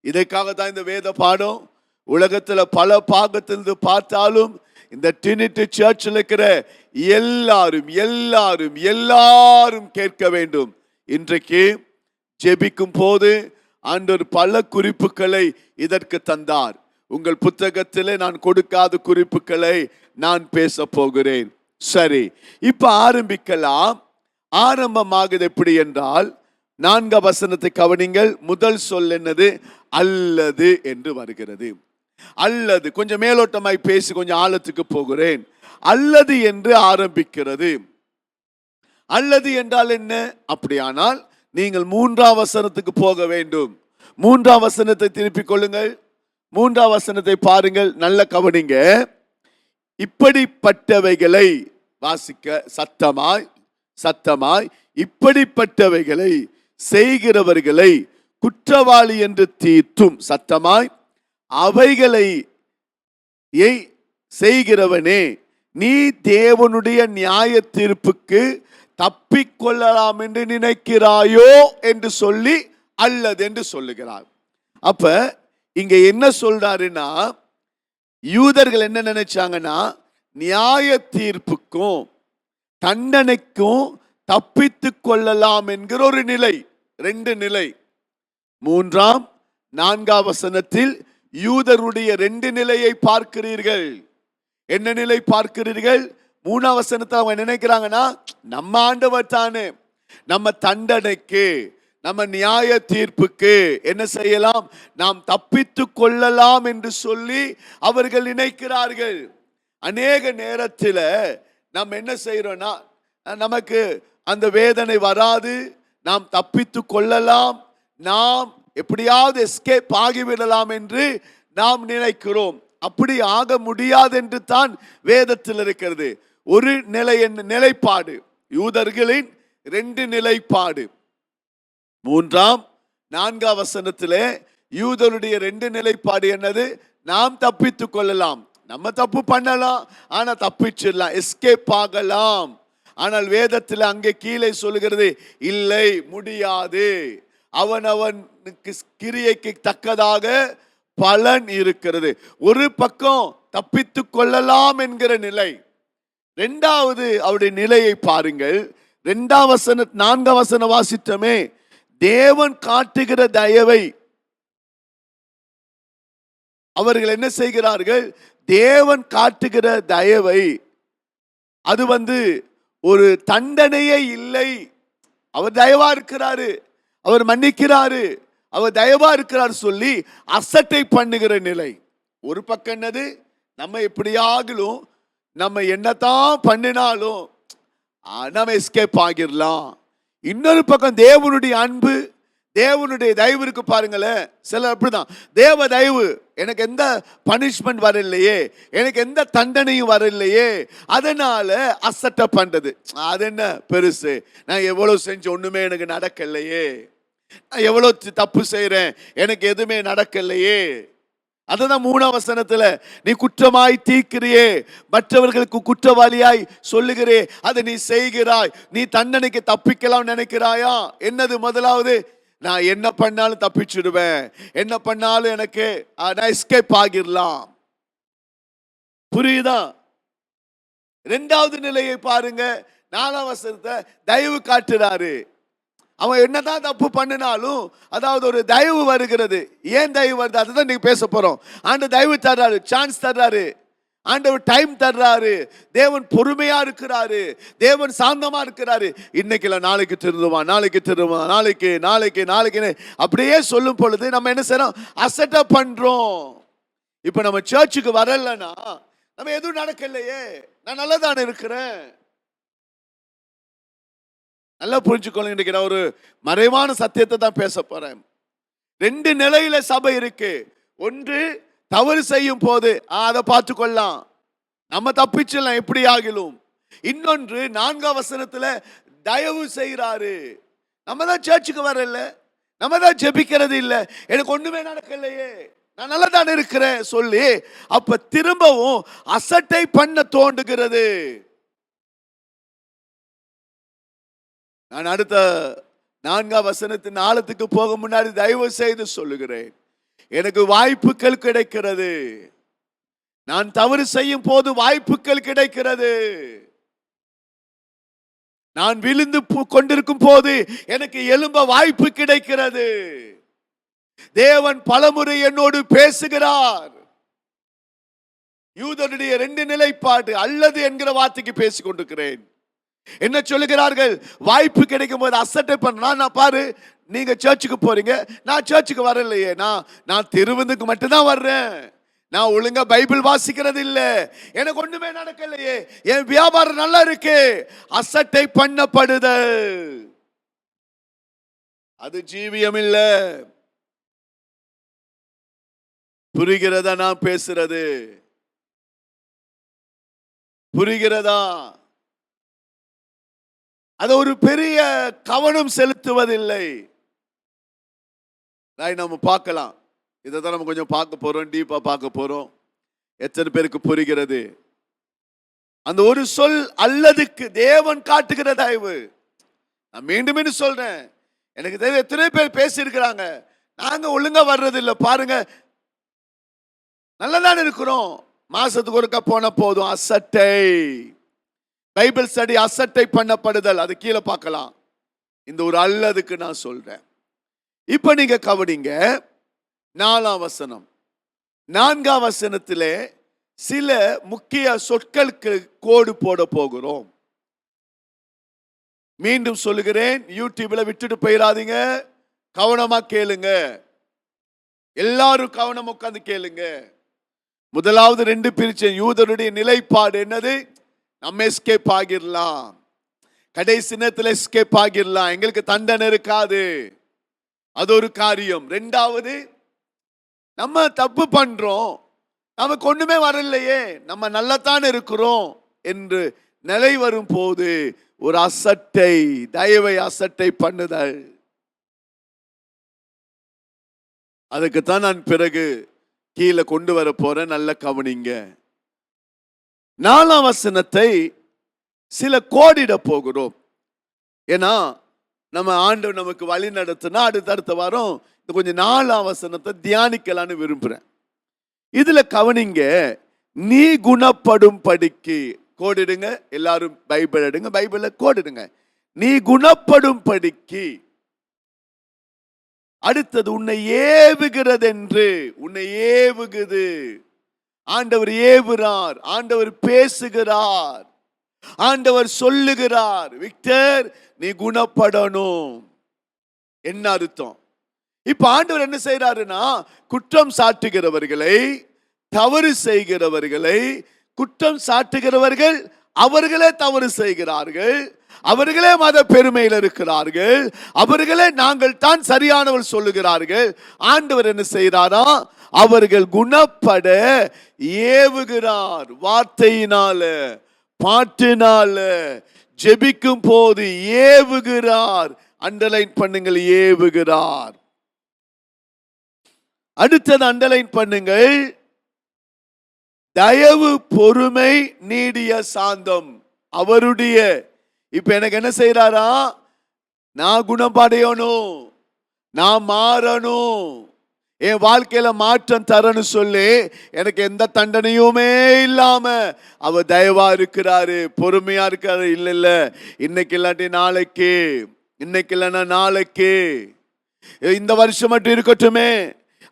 இதற்காக தான் இந்த வேத பாடம். உலகத்துல பல பாகத்திலிருந்து பார்த்தாலும் இந்த ட்ரினிட்டி சர்ச்சில் இருக்கிற எல்லாரும் எல்லாரும் எல்லாரும் கேட்க வேண்டும். இன்றைக்கு ஜெபிக்கும் போது ஆண்டவர் பல குறிப்புகளை இதற்கு தந்தார். உங்கள் புத்தகத்திலே நான் கொடுக்காத குறிப்புகளை நான் பேச போகிறேன். சரி, இப்ப ஆரம்பிக்கலாம். ஆரம்பமாகுது எப்படி என்றால், 4ஆம் வசனத்தை கவனிங்கள். முதல் சொல் என்னது? அல்லது என்று வருகிறது. அல்லது, கொஞ்சம் மேலோட்டமாய் பேசி கொஞ்சம் ஆழத்துக்கு போகிறேன். அல்லது என்று ஆரம்பிக்கிறது. அல்லது என்றால் என்ன? அப்படியானால் நீங்கள் 3ஆம் வசனத்துக்கு போக வேண்டும். 3ஆம் வசனத்தை திருப்பிக் கொள்ளுங்கள். 3ஆம் வசனத்தை பாருங்கள், நல்ல கவனிங்க. இப்படிப்பட்டவைகளை வாசிக்க சத்தமாய் சத்தமாய், இப்படிப்பட்டவைகளை செய்கிறவர்களை குற்றவாளி என்று தீர்த்தும் சத்தமாய், அவைகளை செய்கிறவனே நீ தேவனுடைய நியாய தீர்ப்புக்கு தப்பிக்கொள்ளலாம் என்று நினைக்கிறாயோ என்று சொல்லி அல்லது என்று சொல்லுகிறார். அப்ப இங்க என்ன சொல்றாருன்னா, யூதர்கள் என்ன நினைச்சாங்கன்னா, நியாய தீர்ப்புக்கும் தண்டனைக்கும் தப்பித்து கொள்ளலாம் என்கிற ஒரு நிலை. 2 நிலை. 3ஆம் 4ஆம் வசனத்தில் யூதருடைய 2 நிலையை பார்க்கிறீர்கள். என்ன நிலை பார்க்கிறீர்கள்? 3ஆம் வசனத்தை அவங்க நினைக்கிறாங்கன்னா, நம்ம ஆண்டவர் தானே, நம்ம தண்டனைக்கு, நம்ம நியாய தீர்ப்புக்கு என்ன செய்யலாம், நாம் தப்பித்து கொள்ளலாம் என்று சொல்லி அவர்கள் நினைக்கிறார்கள். அநேக நேரத்தில் நாம் என்ன செய்யறோம்னா, நமக்கு அந்த வேதனை வராது, நாம் தப்பித்து கொள்ளலாம், நாம் எப்படியாவது எஸ்கேப் ஆகிவிடலாம் என்று நாம் நினைக்கிறோம். அப்படி ஆக முடியாது என்று தான் வேதத்தில் இருக்கிறது. ஒரு நிலைப்பாடு யூதர்களின் 2 நிலைப்பாடு. 4ஆம் வசனத்திலே யூதருடைய 2 நிலைப்பாடு என்னது? நாம் தப்பித்து கொள்ளலாம், நம்ம தப்பு பண்ணலாம், ஆனா தப்பிச்சிடலாம், எஸ்கேப் ஆகலாம். ஆனால் வேதத்தில் அங்கே கீழே சொல்லுகிறது, இல்லை, முடியாது, அவனவனுக்கு கிரியைக்கு தக்கதாக பலன் இருக்கிறது. ஒரு பக்கம் தப்பித்து கொள்ளலாம் என்கிற நிலை. 2வது அவருடைய நிலையை பாருங்கள். 4ஆம் வசனம் வாசித்தமே, தேவன் காட்டுகிற தயவை அவர்கள் என்ன செய்கிறார்கள்? தேவன் காட்டுகிற தயவை, அது ஒரு தண்டனையே இல்லை, அவர் தயவா இருக்கிறாரு, அவர் மன்னிக்கிறாரு, அவர் தயவா இருக்கிறார் சொல்லி அசட்டை பண்ணுகிற நிலை. ஒரு பக்கம் என்னது? நம்ம எப்படியாகலும், நம்ம என்னதான் பண்ணினாலும் நம்ம எஸ்கேப் ஆகிடலாம். இன்னொரு பக்கம் தேவனுடைய அன்பு, தேவனுடைய தயவு இருக்கு பாருங்களேன். சிலர் அப்படிதான், தேவ தயவு, எனக்கு எந்த பனிஷ்மெண்ட் வரலையே, எனக்கு எந்த தண்டனையும் வரலையே, அதனால அசட்டை பண்றது. அது என்ன பெருசு, நான் எவ்வளவு செஞ்சு ஒண்ணுமே எனக்கு நடக்கலையே, நான் எவ்வளவு தப்பு செய்யறேன், எனக்கு எதுவுமே நடக்கலையே. அதுதான் 3ஆம் வசனத்துல, நீ குற்றமாய் தீர்க்கிறியே, மற்றவர்களுக்கு குற்றவாளியாய் சொல்லுகிறே, அதை நீ செய்கிறாய், நீ தண்டனைக்கு தப்பிக்கலாம் நினைக்கிறாயா? என்னது? முதலாவது, நான் என்ன பண்ணாலும் தப்பிச்சுடுவேன், என்ன பண்ணாலும் எனக்கு நான் எஸ்கேப் ஆகிடலாம். புரியுதா? 2வது நிலையை பாருங்க. 4ஆம் வசனத்தை தயவு காட்டுறாரு. அவன் என்னதான் தப்பு பண்ணினாலும், அதாவது ஒரு தயவு வருகிறது. ஏன் தயவு வருது? அதுதான் நீங்க பேச போறோம். ஆண்டவர் தயவு தர்றாரு, சான்ஸ் தர்றாரு, ஆண்டவர் டைம் தர்றாரு, தேவன் பொறுமையா இருக்கிறாரு, தேவன் சாந்தமா இருக்கிறாரு. இன்னைக்கு இல்ல, நாளைக்கு திருந்துவான், நாளைக்கு திருந்துவான், நாளைக்கு நாளைக்கு நாளைக்கு அப்படியே சொல்லும் பொழுது நம்ம என்ன செய்யறோம்? அசட்டை பண்றோம். இப்ப நம்ம சர்ச்சுக்கு வரலன்னா நம்ம எதுவும் நடக்கலையே, நான் நல்லதானே இருக்கிறேன். நல்லா புரிஞ்சுக்கொள்ளுங்க. இன்னைக்கு நான் ஒரு மறைவான சத்தியத்தை தான் பேச போறேன். 2 நிலையில சபை இருக்கு. ஒன்று, தவறு செய்யும் போது அதை பார்த்து கொள்ளலாம், நம்ம தப்பிச்சலாம் எப்படி ஆகிலும். இன்னொன்று, 4ஆம் வசனத்துல தயவு செய்யறாரு. நம்ம தான் சர்ச்சுக்கு வரல, நம்ம தான் ஜெபிக்கிறது இல்லை, எனக்கு ஒண்ணுமே நடக்கலையே, நான் நல்லா தான் இருக்கிறேன் சொல்லி அப்ப திரும்பவும் அசட்டை பண்ண தோண்டுகிறது. நான் அடுத்த 4ஆம் வசனத்தின் ஆழத்துக்கு போக முன்னாடி தயவு செய்து சொல்லுகிறேன், எனக்கு வாய்ப்புகள் கிடைக்கிறது. நான் தவறு செய்யும் போது வாய்ப்புகள் கிடைக்கிறது. நான் விழுந்து கொண்டிருக்கும் போது எனக்கு எழும்ப வாய்ப்பு கிடைக்கிறது. தேவன் பலமுறை என்னோடு பேசுகிறார். யூதருடைய 2 நிலைப்பாடு, அல்லது என்கிற வார்த்தைக்கு பேசிக் கொண்டிருக்கிறேன். என்ன சொல்லுகிறார்கள்? வாய்ப்பு கிடைக்கும் போது அசட்டை பண்ணா. நான் பாரு, நீங்க சர்ச்சுக்கு போறீங்க, நான் சர்ச்சுக்கு வரலையே, நான் திருவந்துக்கு மட்டும்தான் வர்றேன், நான் ஒழுங்கா பைபிள் வாசிக்கிறது இல்ல, எனக்கு ஒண்ணுமே நடக்கலையே, என் வியாபாரம் நல்லா இருக்கு. அசட்டை பண்ணப்படுதல், அது ஜீவியம் இல்ல. புரிகிறதா நான் பேசுறது? புரிகிறதா? அது ஒரு பெரிய கவனம் செலுத்துவதில்லை. நம்ம பார்க்கலாம், இதை தான் நம்ம கொஞ்சம் பார்க்க போறோம், டீப்பா பார்க்க போறோம். எத்தனை பேருக்கு புரிகிறது? அந்த ஒரு சொல் அல்லதுக்கு தேவன் காட்டுகிற தயவு. நான் மீண்டும் மீண்டும் சொல்றேன், எனக்கு தெரியும் எத்தனை பேர் பேசி இருக்கிறாங்க, நாங்க ஒழுங்கா வர்றது இல்லை. பாருங்க, நல்லதான் இருக்கிறோம், மாசத்துக்கு ஒருக்கா போன போதும். அசட்டை, பைபிள் ஸ்டடி அசட்டை பண்ணப்படுதல், அது கீழே பார்க்கலாம். இந்த ஒரு அல்லதுக்கு நான் சொல்றேன். இப்ப நீங்க கவனிங்க, 4ஆம் வசனம். 4ஆம் வசனத்திலே சில முக்கிய சொற்களுக்கு கோடு போட போகிறோம். மீண்டும் சொல்லுகிறேன், யூடியூப்ல விட்டுட்டு போயிடாதீங்க, கவனமா கேளுங்க. எல்லாரும் கவனம் உட்கார்ந்து கேளுங்க. முதலாவது 2 பிரிச்ச யூதருடைய நிலைப்பாடு என்னது? நம்ம எஸ்கேப் ஆகிடலாம், கடைசி நேரத்தில் எஸ்கேப் ஆகிடலாம், எங்களுக்கு தண்டனை இருக்காது, அது ஒரு காரியம். 2வது, நம்ம தப்பு பண்றோம், நமக்கு ஒண்ணுமே வரலையே, நம்ம நல்லத்தான் இருக்கிறோம் என்று நிலை வரும் போது ஒரு அசட்டை, தயவை அசட்டை பண்ணுதல். அதுக்குத்தான் நான் பிறகு கீழே கொண்டு வர போறேன், நல்ல கவனிங்க. 4ஆம் வசனத்தை சில கோடிட போகிறோம். ஏன்னா நம்ம ஆண்டவர் நமக்கு வழி நடத்தினா அடுத்த வாரம் கொஞ்சம் 4ஆம் வசனத்தை தியானிக்கலான்னு விரும்புறேன். இதுல கவனிங்க, நீ குணப்படும் படிக்கு கோடிடுங்க. எல்லாரும் பைபிள் எடுங்க, பைபிள கோடிடுங்க. நீ குணப்படும் படிக்கு. அடுத்தது, உன்னை ஏவுகிறது என்று. உன்னை ஏவுகுது. ஆண்டவர் ஏவுறார், ஆண்டவர் பேசுகிறார், ஆண்டவர் சொல்லுகிறார், விக்டர் நீ குணப்படணும். என்ன அர்த்தம்? இப்ப ஆண்டவர் என்ன செய்யறாருன்னா, குற்றம் சாட்டுகிறவர்களை, தவறு செய்கிறவர்களை, குற்றம் சாட்டுகிறவர்கள் அவர்களே தவறு செய்கிறார்கள், அவர்களே மத பெருமையில் இருக்கிறார்கள், அவர்களே நாங்கள் தான் சரியானவர் சொல்லுகிறார்கள். ஆண்டவர் என்ன செய்யறாரா? அவர்கள் குணப்பட ஏவுகிறார். வார்த்தையினால, பாட்டினால, ஜெபிக்கும் போது ஏவுகிறார். அண்டர்லைன் பண்ணுங்கள், ஏவுகிறார். அடுத்தது அண்டர்லைன் பண்ணுங்கள், தயவு, பொறுமை, நீடிய சாந்தம். அவருடைய இப்ப எனக்கு என்ன செய்யறாரா? நான் குணப்படையணும், நான் மாறணும், என் வாழ்க்கையில மாற்றம் தரணும் சொல்லி எனக்கு எந்த தண்டனையுமே இல்லாம அவர் தயவா இருக்கிறாரு, பொறுமையா இருக்காரு. இல்ல இல்ல, இன்னைக்கு இல்லாட்டி நாளைக்கு, இன்னைக்கு இல்லைன்னா நாளைக்கு, இந்த வருஷம் மட்டும் இருக்கட்டுமே,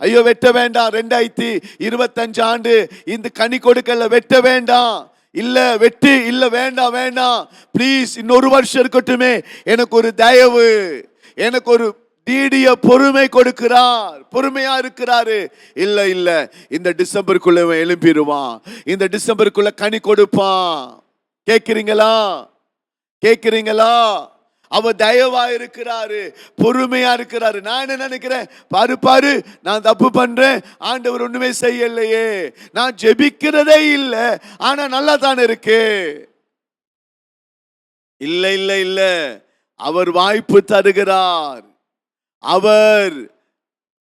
ஐயோ வெட்ட வேண்டாம், 2025 ஆண்டு இந்த கனி கொடுக்கல, வெட்ட வேண்டாம், இல்ல வெட்டு, இல்ல வேண்டாம் வேண்டாம், பிளீஸ் இன்னொரு வருஷம் இருக்கட்டுமே, எனக்கு ஒரு தயவு, எனக்கு ஒரு நீடிய பொறுமை கொடுக்கிறார், பொறுமையா இருக்கிறாரு. இல்ல இல்ல, இந்த டிசம்பருக்குள்ள எழும்பிடுவான், இந்த டிசம்பருக்குள்ள கனி கொடுப்பான். கேட்கிறீங்களா? கேட்கிறீங்களா? அவர் தயவா இருக்கிறாரு, பொறுமையா இருக்கிறாரு. நான் என்ன நினைக்கிறேன், பாரு பாரு நான் தப்பு பண்றேன், ஆண்டவர் ஒண்ணுமே செய்யலையே, நான் ஜெபிக்கிறதே இல்லை, ஆனா நல்லா தானே இருக்கு. இல்ல இல்ல இல்ல, அவர் வாய்ப்பு தருகிறார், அவர்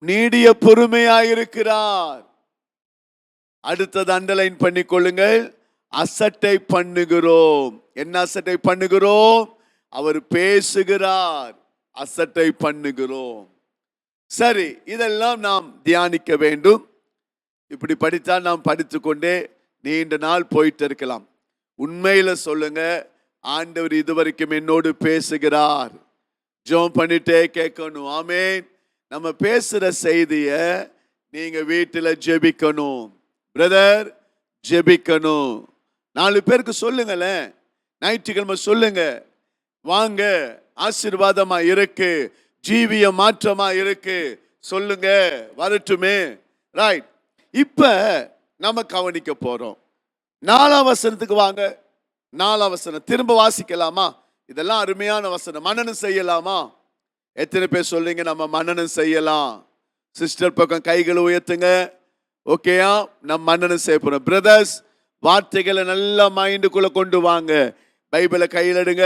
நீடிய பொறுமையாயிருக்கிறார். அடுத்தது அண்டர்லைன் பண்ணிக்கொள்ளுங்கள், அசட்டை பண்ணுகிறோம். என்ன அசட்டை பண்ணுகிறோம்? அவர் பேசுகிறார், அசட்டை பண்ணுகிறோம். சரி, இதெல்லாம் நாம் தியானிக்க வேண்டும். இப்படி படித்தால் நாம் படித்துக்கொண்டே நீண்ட நாள் போயிட்டு இருக்கலாம். உண்மையில சொல்லுங்க, ஆண்டவர் இதுவரைக்கும் என்னோடு பேசுகிறார். ஜெபம் பண்ணிட்டே கேட்கணும். ஆமென். நம்ம பேசுற செய்திய நீங்க வீட்டுல ஜெபிக்கணும். பிரதர் ஜெபிக்கணும். 4 பேருக்கு சொல்லுங்களேன், ஞாயிற்றுக்கிழமை சொல்லுங்க, வாங்க ஆசீர்வாதமா இருக்கு, ஜீவிய மாற்றமா இருக்கு, சொல்லுங்க, வரட்டுமே. ரைட், இப்ப நம்ம கவனிக்க போறோம். 4ஆம் வசனத்துக்கு வாங்க. 4ஆம் வசனம் திரும்ப வாசிக்கலாமா? இதெல்லாம் அருமையான வசனம். மனனம் செய்யலாமா? எத்தனை பேர் சொல்றீங்க நம்ம மனனம் செய்யலாம்? சிஸ்டர் பக்கம் கைகளை உயர்த்துங்க. ஓகேயா? நம்ம மனனம் செய்ய போறோம். பிரதர்ஸ், வார்த்தைகளை நல்ல மைண்டுக்குள்ள கொண்டு வாங்க. பைபிளை கையில் எடுங்க.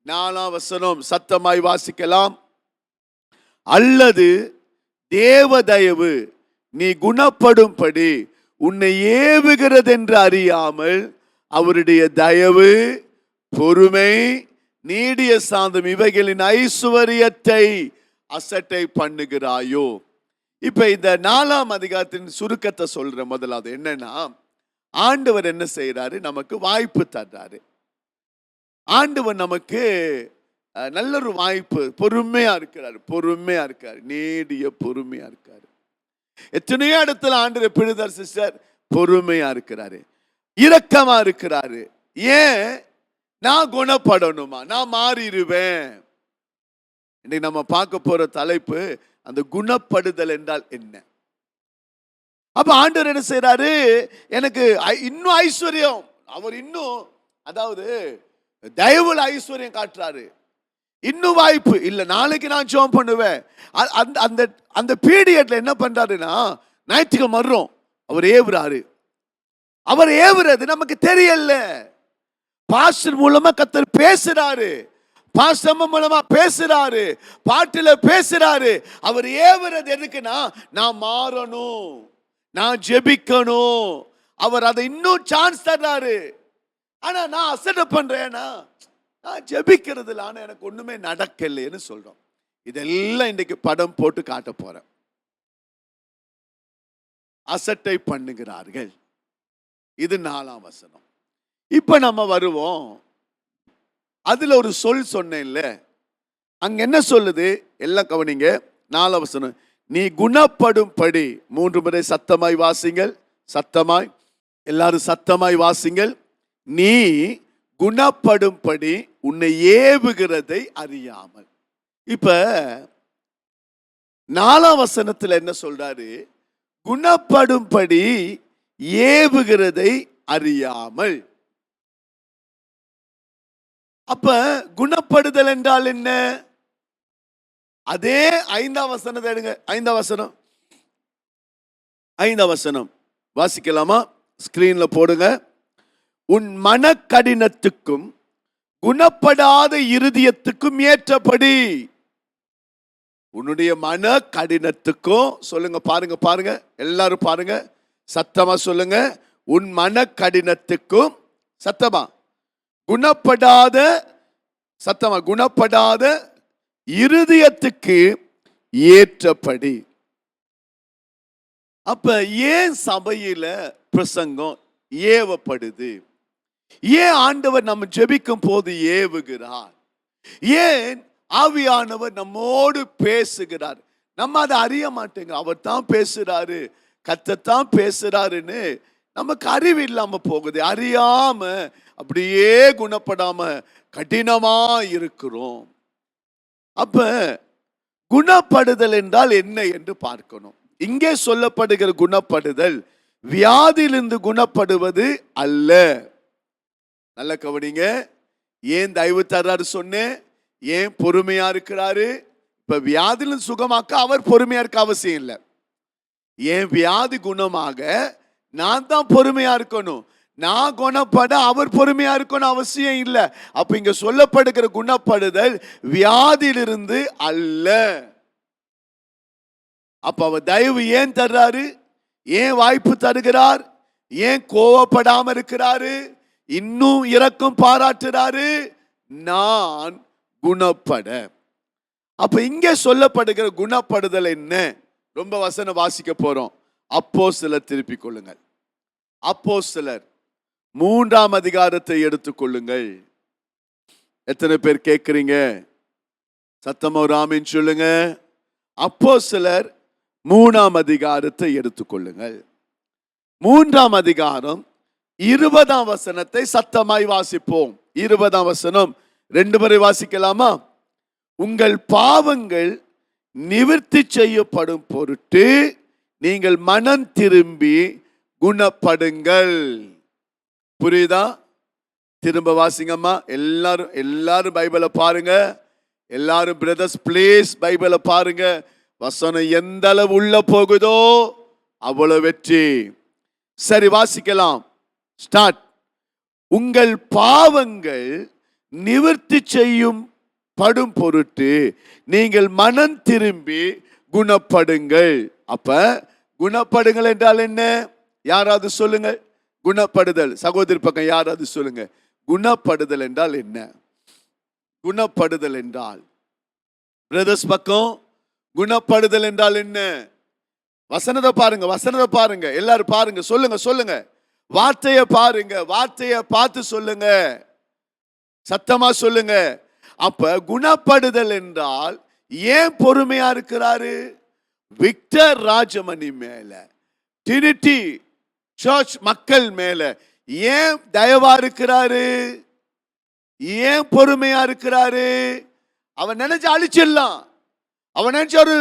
4ஆம் வசனம் சத்தமாய் வாசிக்கலாம். அல்லது தேவ தயவு நீ குணப்படும்படி உன்னை ஏவுகிறது என்று அறியாமல் அவருடைய தயவு, பொறுமை, நீடிய சாந்தம் இவைகளின் ஐசுவரியத்தை அசட்டை பண்ணுகிறாயோ. இப்ப இந்த 4ஆம் அதிகாரத்தின் சுருக்கத்தை சொல்ற. முதலாவது என்னன்னா, ஆண்டவர் என்ன செய்யறாரு? நமக்கு வாய்ப்பு தர்றாரு. ஆண்டவர் நமக்கு நல்ல ஒரு வாய்ப்பு, பொறுமையா இருக்கிறார், பொறுமையா இருக்காரு, நீடிய பொறுமையா இருக்காரு. எத்தனையோ இடத்துல ஆண்டவர் பிடிதார் சிஸ்டர், பொறுமையா இருக்கிறாரு, இரக்கமா இருக்கிறாரு. ஏன்? நான் குணப்படணுமா, நான் மாறிடுவேன். இன்னைக்கு நம்ம பார்க்க போற தலைப்பு அந்த குணப்படுதல் என்றால் என்ன. அப்ப ஆண்டவர் என்ன செய்யறாரு, எனக்கு இன்னும் ஐஸ்வர்யம், அவர் இன்னும் அதாவது தயவுல ஐஸ்வர்யம் காட்டுறாரு. இன்னும் வாய்ப்பு இல்ல, நாளைக்கு நான் ஜெபம் பண்ணுவேன். அந்த அந்த பீரியட்ல என்ன பண்றாருன்னா, ஞாயிற்றுக்கிழமை வர்றோம், அவர் ஏவுறாரு. அவர் ஏவுறது நமக்கு தெரியல. பாஸ்டர் மூலமா கர்த்தர் பேசுறாரு, பாஸ்டர் மூலமா பேசுறாரு, பாட்டுல பேசுறாரு. அவர் ஏவுறது எதுக்குன்னா, நான் மாறணும், நான் ஜெபிக்கணும். அவர் அதை இன்னும் சான்ஸ் தர்றாரு. ஆனா நான் அசட்டை பண்றேன்னா, நான் ஜெபிக்கிறதுல ஆனா எனக்கு ஒண்ணுமே நடக்கலைன்னு சொல்றோம். இதெல்லாம் இன்னைக்கு படம் போட்டு காட்ட போறேன். அசட்டை பண்ணுகிறார்கள். இது 4ஆம் வசனம். இப்ப நம்ம வருவோம். அதுல ஒரு சொல் சொன்னேன்ல, அங்க என்ன சொல்லுது எல்லாம் கவனிங்க. 4ஆம் வசனம், நீ குணப்படும்படி, 3 முறை சத்தமாய் வாசிங்கள், சத்தமாய், எல்லாரும் சத்தமாய் வாசிங்கள். நீ குணப்படும்படி உன்னை ஏவுகிறதை அறியாமல். இப்ப 4ஆம் வசனத்துல என்ன சொல்றாரு, குணப்படும்படி ஏவுகிறதை அறியாமல். அப்ப குணப்படுதல் என்றால் என்ன? அதே 5ஆம் வசனத்தை எடுங்க. 5ஆம் வசனம், 5ஆம் வசனம் வாசிக்கலாமா? ஸ்கிரீன்ல போடுங்க. உன் மன கடினத்துக்கும் குணப்படாத இருதயத்துக்கும் ஏற்றபடி. உன்னுடைய மன கடினத்துக்கும், சொல்லுங்க, பாருங்க பாருங்க, எல்லாரும் பாருங்க, சத்தமா சொல்லுங்க. உன் மன கடினத்துக்கும், சத்தமா, குணப்படாத, சத்தமா, குணப்படாத இருதயத்துக்கு ஏற்றபடி. அப்ப ஏன் சபையில பிரசங்கம் ஏவப்படுது? ஏன் ஆண்டவர் நம்ம ஜெபிக்கும் போது ஏவுகிறார்? ஏன் ஆவியானவர் நம்மோடு பேசுகிறார்? நம்ம அதை அறிய மாட்டேங்க. அவர் தான் பேசுறாரு, கர்த்தர் பேசுறாருன்னு நமக்கு அறிவு இல்லாம போகுது. அறியாம அப்படியே குணப்படாம கடினமா இருக்கிறோம். அப்ப குணப்படுதல் என்றால் என்ன என்று பார்க்கணும். இங்கே சொல்லப்படுகிற குணப்படுதல் வியாதியிலிருந்து குணப்படுவது அல்ல. நல்ல கவனிங்க. ஏன் தயவு தர்றாரு சொன்னேன், ஏன் பொறுமையா இருக்கிறாரு? இப்ப வியாதியிலிருந்து சுகமாக்க அவர் பொறுமையா இருக்க அவசியம் இல்லை. ஏன் வியாதி குணமாக நான் தான் பொறுமையா இருக்கணும், நான் குணப்பட அவர் பொறுமையா இருக்கணும் அவசியம் இல்லை. அப்ப இங்க சொல்லப்படுகிற குணப்படுதல் வியாதியிலிருந்து அல்ல. அப்ப அவர் தயவு ஏன் தர்றாரு? ஏன் வாய்ப்பு தருகிறார்? ஏன் கோவப்படாம இருக்கிறாரு? இன்னும் இரக்கம் பாராட்டுறாரு, நான் குணப்பட. அப்ப இங்கே சொல்லப்படுகிற குணப்படுதல் என்ன? ரொம்ப வசனம் வாசிக்க போறோம். அப்போஸ்தலர் திருப்பிக் கொள்ளுங்கள். அப்போஸ்தலர் 3ஆம் அதிகாரத்தை எடுத்துக்கொள்ளுங்கள். எத்தனை பேர் கேட்கிறீங்க? சத்தமா ஒரு ஆமீன் சொல்லுங்க. அப்போஸ்தலர் 3ஆம் அதிகாரத்தை எடுத்துக்கொள்ளுங்கள். 3ஆம் அதிகாரம் 20ஆம் வசனத்தை சத்தமாய் வாசிப்போம். 20ஆம் வசனம் 2 முறை வாசிக்கலாமா? உங்கள் பாவங்கள் நிவர்த்தி செய்யப்படும் பொருட்டு நீங்கள் மனம் திரும்பி குணப்படுங்கள். புரியுதா? திரும்ப வாசிங்கம்மா. எல்லாரும் பைபிளை பாருங்க. எல்லாரும் பிரதர்ஸ் ப்ளீஸ் பைபிளை பாருங்க. வசனம் எந்த அளவு உள்ள போகுதோ அவ்வளவு வெற்றி. சரி, வாசிக்கலாம். ஸ்டார்ட். உங்கள் பாவங்கள் நிவர்த்தி செய்யும் படும் பொருட்டு நீங்கள் மனம் திரும்பி குணப்படுங்கள். அப்ப குணப்படுங்கள் என்றால் என்ன? யாராவது சொல்லுங்க. குணப்படுதல், சகோதரி பக்கம் யாராவது சொல்லுங்க. குணப்படுதல் என்றால் என்ன? குணப்படுதல் என்றால், பிரதர்ஸ் பக்கம் குணப்படுதல் என்றால் என்ன? வசனத்தை பாருங்க, வசனத்தை பாருங்க, எல்லாரும் பாருங்க, சொல்லுங்க சொல்லுங்க. வார்த்தையை பாருங்க, வார்த்தையை பார்த்து சொல்லுங்க, சத்தமா சொல்லுங்க. அப்ப குணப்படுதல் என்றால் ஏன் பொறுமையா இருக்கிறாரு? விக்டர் ராஜமணி மேல, டிரினிட்டி சர்ச் மக்கள் மேல ஏன் தயவா இருக்கிறாரு? ஏன் பொறுமையா இருக்கிறாரு? அவன் நினைச்சு அழிச்சிடலாம், அவன் நினைச்ச ஒரு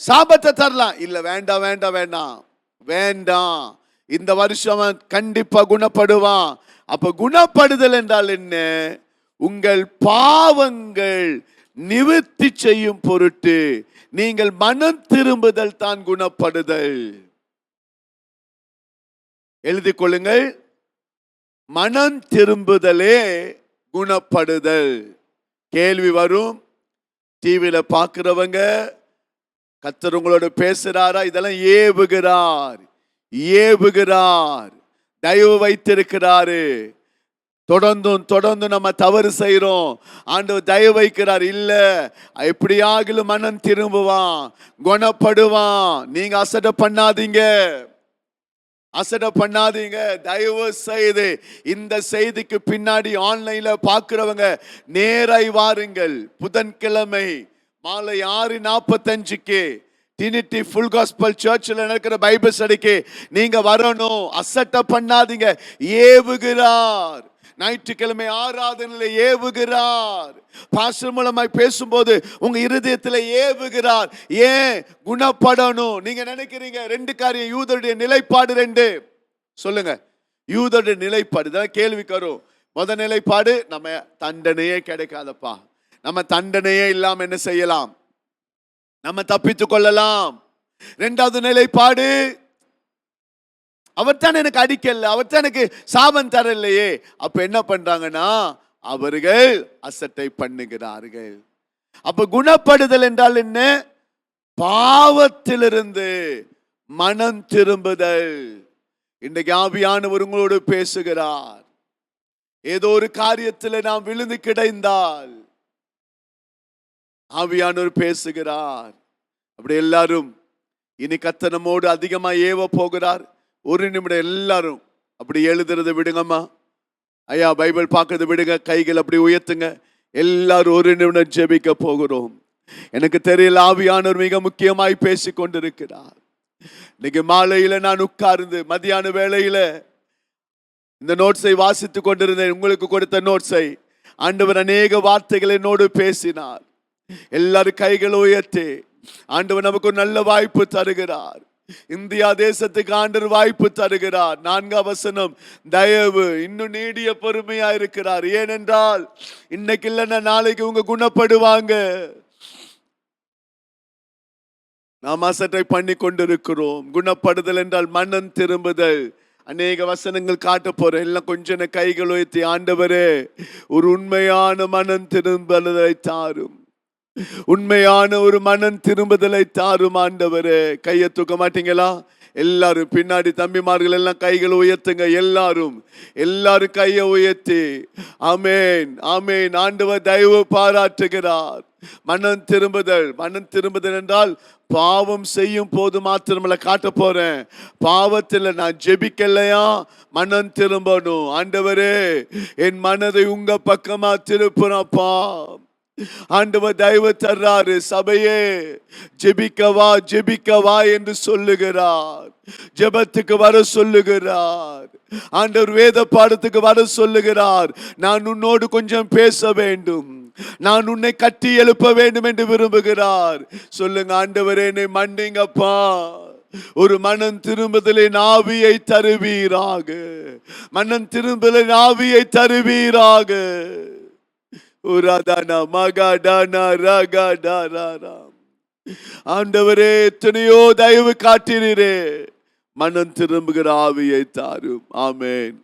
சாபத்தை தரலாம். இல்ல, வேண்டாம் வேண்டாம் வேண்டாம் வேண்டாம், இந்த வருஷம் அவன் கண்டிப்பா குணப்படுவான். அப்ப குணப்படுதல் என்றால் என்ன? உங்கள் பாவங்கள் நிவர்த்தி செய்யும் பொருட்டு நீங்கள் மனம் திரும்புதல் தான் குணப்படுதல். எழுதிக் கொள்ளுங்கள், மனம் திரும்புதலே குணப்படுதல். கேள்வி வரும், டிவியில பார்க்கிறவங்க, கர்த்தர் உங்களோட பேசுறாரா? இதெல்லாம் ஏவுகிறார், ஏவுகிறார், தயவு வைத்திருக்கிறாரு. தொடர்ந்து நம்ம தவறு செய்யறோம், ஆண்டவர் தயவு வைக்கிறார். இல்ல, எப்படியாகிலும் மனம் திரும்புவான், குணப்படுவான். நீங்க அசட பண்ணாதீங்க, அசட பண்ணாதீங்க. தயவு செய்து இந்த செய்திக்கு பின்னாடி ஆன்லைன்ல பார்க்கிறவங்க நேராய் வாருங்கள். புதன்கிழமை மாலை 6:45 டிரினிட்டி ஃபுல் காஸ்பல் சர்ச்சில் நடக்கிற பைபிள் ஸ்டடிக்கு நீங்க வரணும். அசட்ட பண்ணாதீங்க. ஏவுகிறார், ஞாயிற்றுக்கிழமை ஆராதனையில ஏவுகிறார். பாஸ்டர் மூலமாய் பேசும்போது உங்க இருதயத்தில் ஏவுகிறார். ஏன்? குணப்படணும். நீங்க நினைக்கிறீங்க ரெண்டு காரியம், யூதருடைய நிலைப்பாடு ரெண்டு. சொல்லுங்க, யூதருடைய நிலைப்பாடு தான் கேள்விக்கு வரும். முதல் நிலைப்பாடு, நம்ம தண்டனையே கிடைக்காதப்பா, நம்ம தண்டனையே இல்லாம என்ன செய்யலாம்? நம்ம தப்பித்துக் கொள்ளலாம். இரண்டாவது நிலைப்பாடு, அவர் தான் எனக்கு அடிக்கல, அவர் தான் எனக்கு சாபம் தரலையே. அப்ப என்ன பண்றாங்கன்னா, அவர்கள் அசட்டை பண்ணுகிறார்கள். அப்ப குணப்படுதல் என்றால் என்ன? பாவத்திலிருந்து மனம் திரும்புதல். இன்றைக்கு ஆவியானவர் உங்களோடு பேசுகிறார். ஏதோ ஒரு காரியத்தில் நாம் விழுந்து கிடைந்தால் ஆவியானவர் பேசுகிறார். அப்படி எல்லாரும் இனி கர்த்தர் நம்மோடு அதிகமா ஏவ போகிறார். ஒரு நிமிடம் எல்லாரும் அப்படி எழுதுறதை விடுங்கம்மா. ஐயா, பைபிள் பார்க்கறது விடுங்க, கைகள் அப்படி உயர்த்துங்க. எல்லாரும் ஒரு நிமிடம் ஜெபிக்க போகிறோம். எனக்கு தெரியல, ஆவியானவர் மிக முக்கியமாய் பேசி கொண்டிருக்கிறார். இன்னைக்கு மாலையில நான் உட்கார்ந்து மத்தியான வேளையில இந்த நோட்ஸை வாசித்து கொண்டிருந்தேன். உங்களுக்கு கொடுத்த நோட்ஸை ஆண்டவர் அநேக வார்த்தைகள் என்னோடு பேசினார். எல்லாரும் கைகளை உயர்த்தி, ஆண்டவர் நமக்கு ஒரு நல்ல வாய்ப்பு தருகிறார். இந்தியா தேசத்துக்கு ஆண்டவர் வாய்ப்பு தருகிறார். 4ஆம் வசனம், தயவு, இன்னும் நீடிய பொறுமையா இருக்கிறார். ஏனென்றால் இன்னைக்கு இல்லைன்னா நாளைக்கு உங்க குணப்படுவாங்க. நாம் அசட்டை பண்ணி கொண்டிருக்கிறோம். குணப்படுதல் என்றால் மனம் திரும்புதல். அநேக வசனங்கள் காட்ட போறேன். எல்லாம் கொஞ்சம் கைகள் உயர்த்தி, ஆண்டவரே ஒரு உண்மையான மனம் திரும்புதலை தாரும், உண்மையான ஒரு மனம் திரும்புதலை தாரும் ஆண்டவரே. கையை தூக்க மாட்டீங்களா? எல்லாரும் பின்னாடி தம்பிமார்கள் எல்லாம் கைகளை உயர்த்துங்க. எல்லாரும் கையை உயர்த்தி, ஆமேன் ஆமேன். ஆண்டவர் தயவு பாராட்டுகிறார். மனம் திரும்புதல். மனம் திரும்புதல் என்றால் பாவம் செய்யும் போது மாத்திரமல்ல, காட்ட போறேன். பாவத்தில் நான் ஜெபிக்கலையா, மனம் திரும்பணும். ஆண்டவரே என் மனதை உங்க பக்கமா திருப்புறப்பா. ஆண்டவர் தயவு தர்றாரு. சபையே ஜெபிக்கவா ஜெபிக்கவா என்று சொல்லுகிறார். ஜெபத்துக்கு வர சொல்லுகிறார். ஆண்டவர் வேத பாடத்துக்கு வர சொல்லுகிறார். நான் உன்னோடு கொஞ்சம் பேச வேண்டும், நான் உன்னை கட்டி எழுப்ப வேண்டும் என்று விரும்புகிறார். சொல்லுங்க, ஆண்டவரே என்னை மன்னிங்கப்பா. ஒரு மனம் திரும்புதலின் ஆவியை தருவீராக, மனம் திரும்புதலின் ஆவியை தருவீராக. ஆண்டவரே எத்தனையோ தயவு காட்டினீரே, மனம் திரும்புகிற ஆவியை தாரும். ஆமேன்.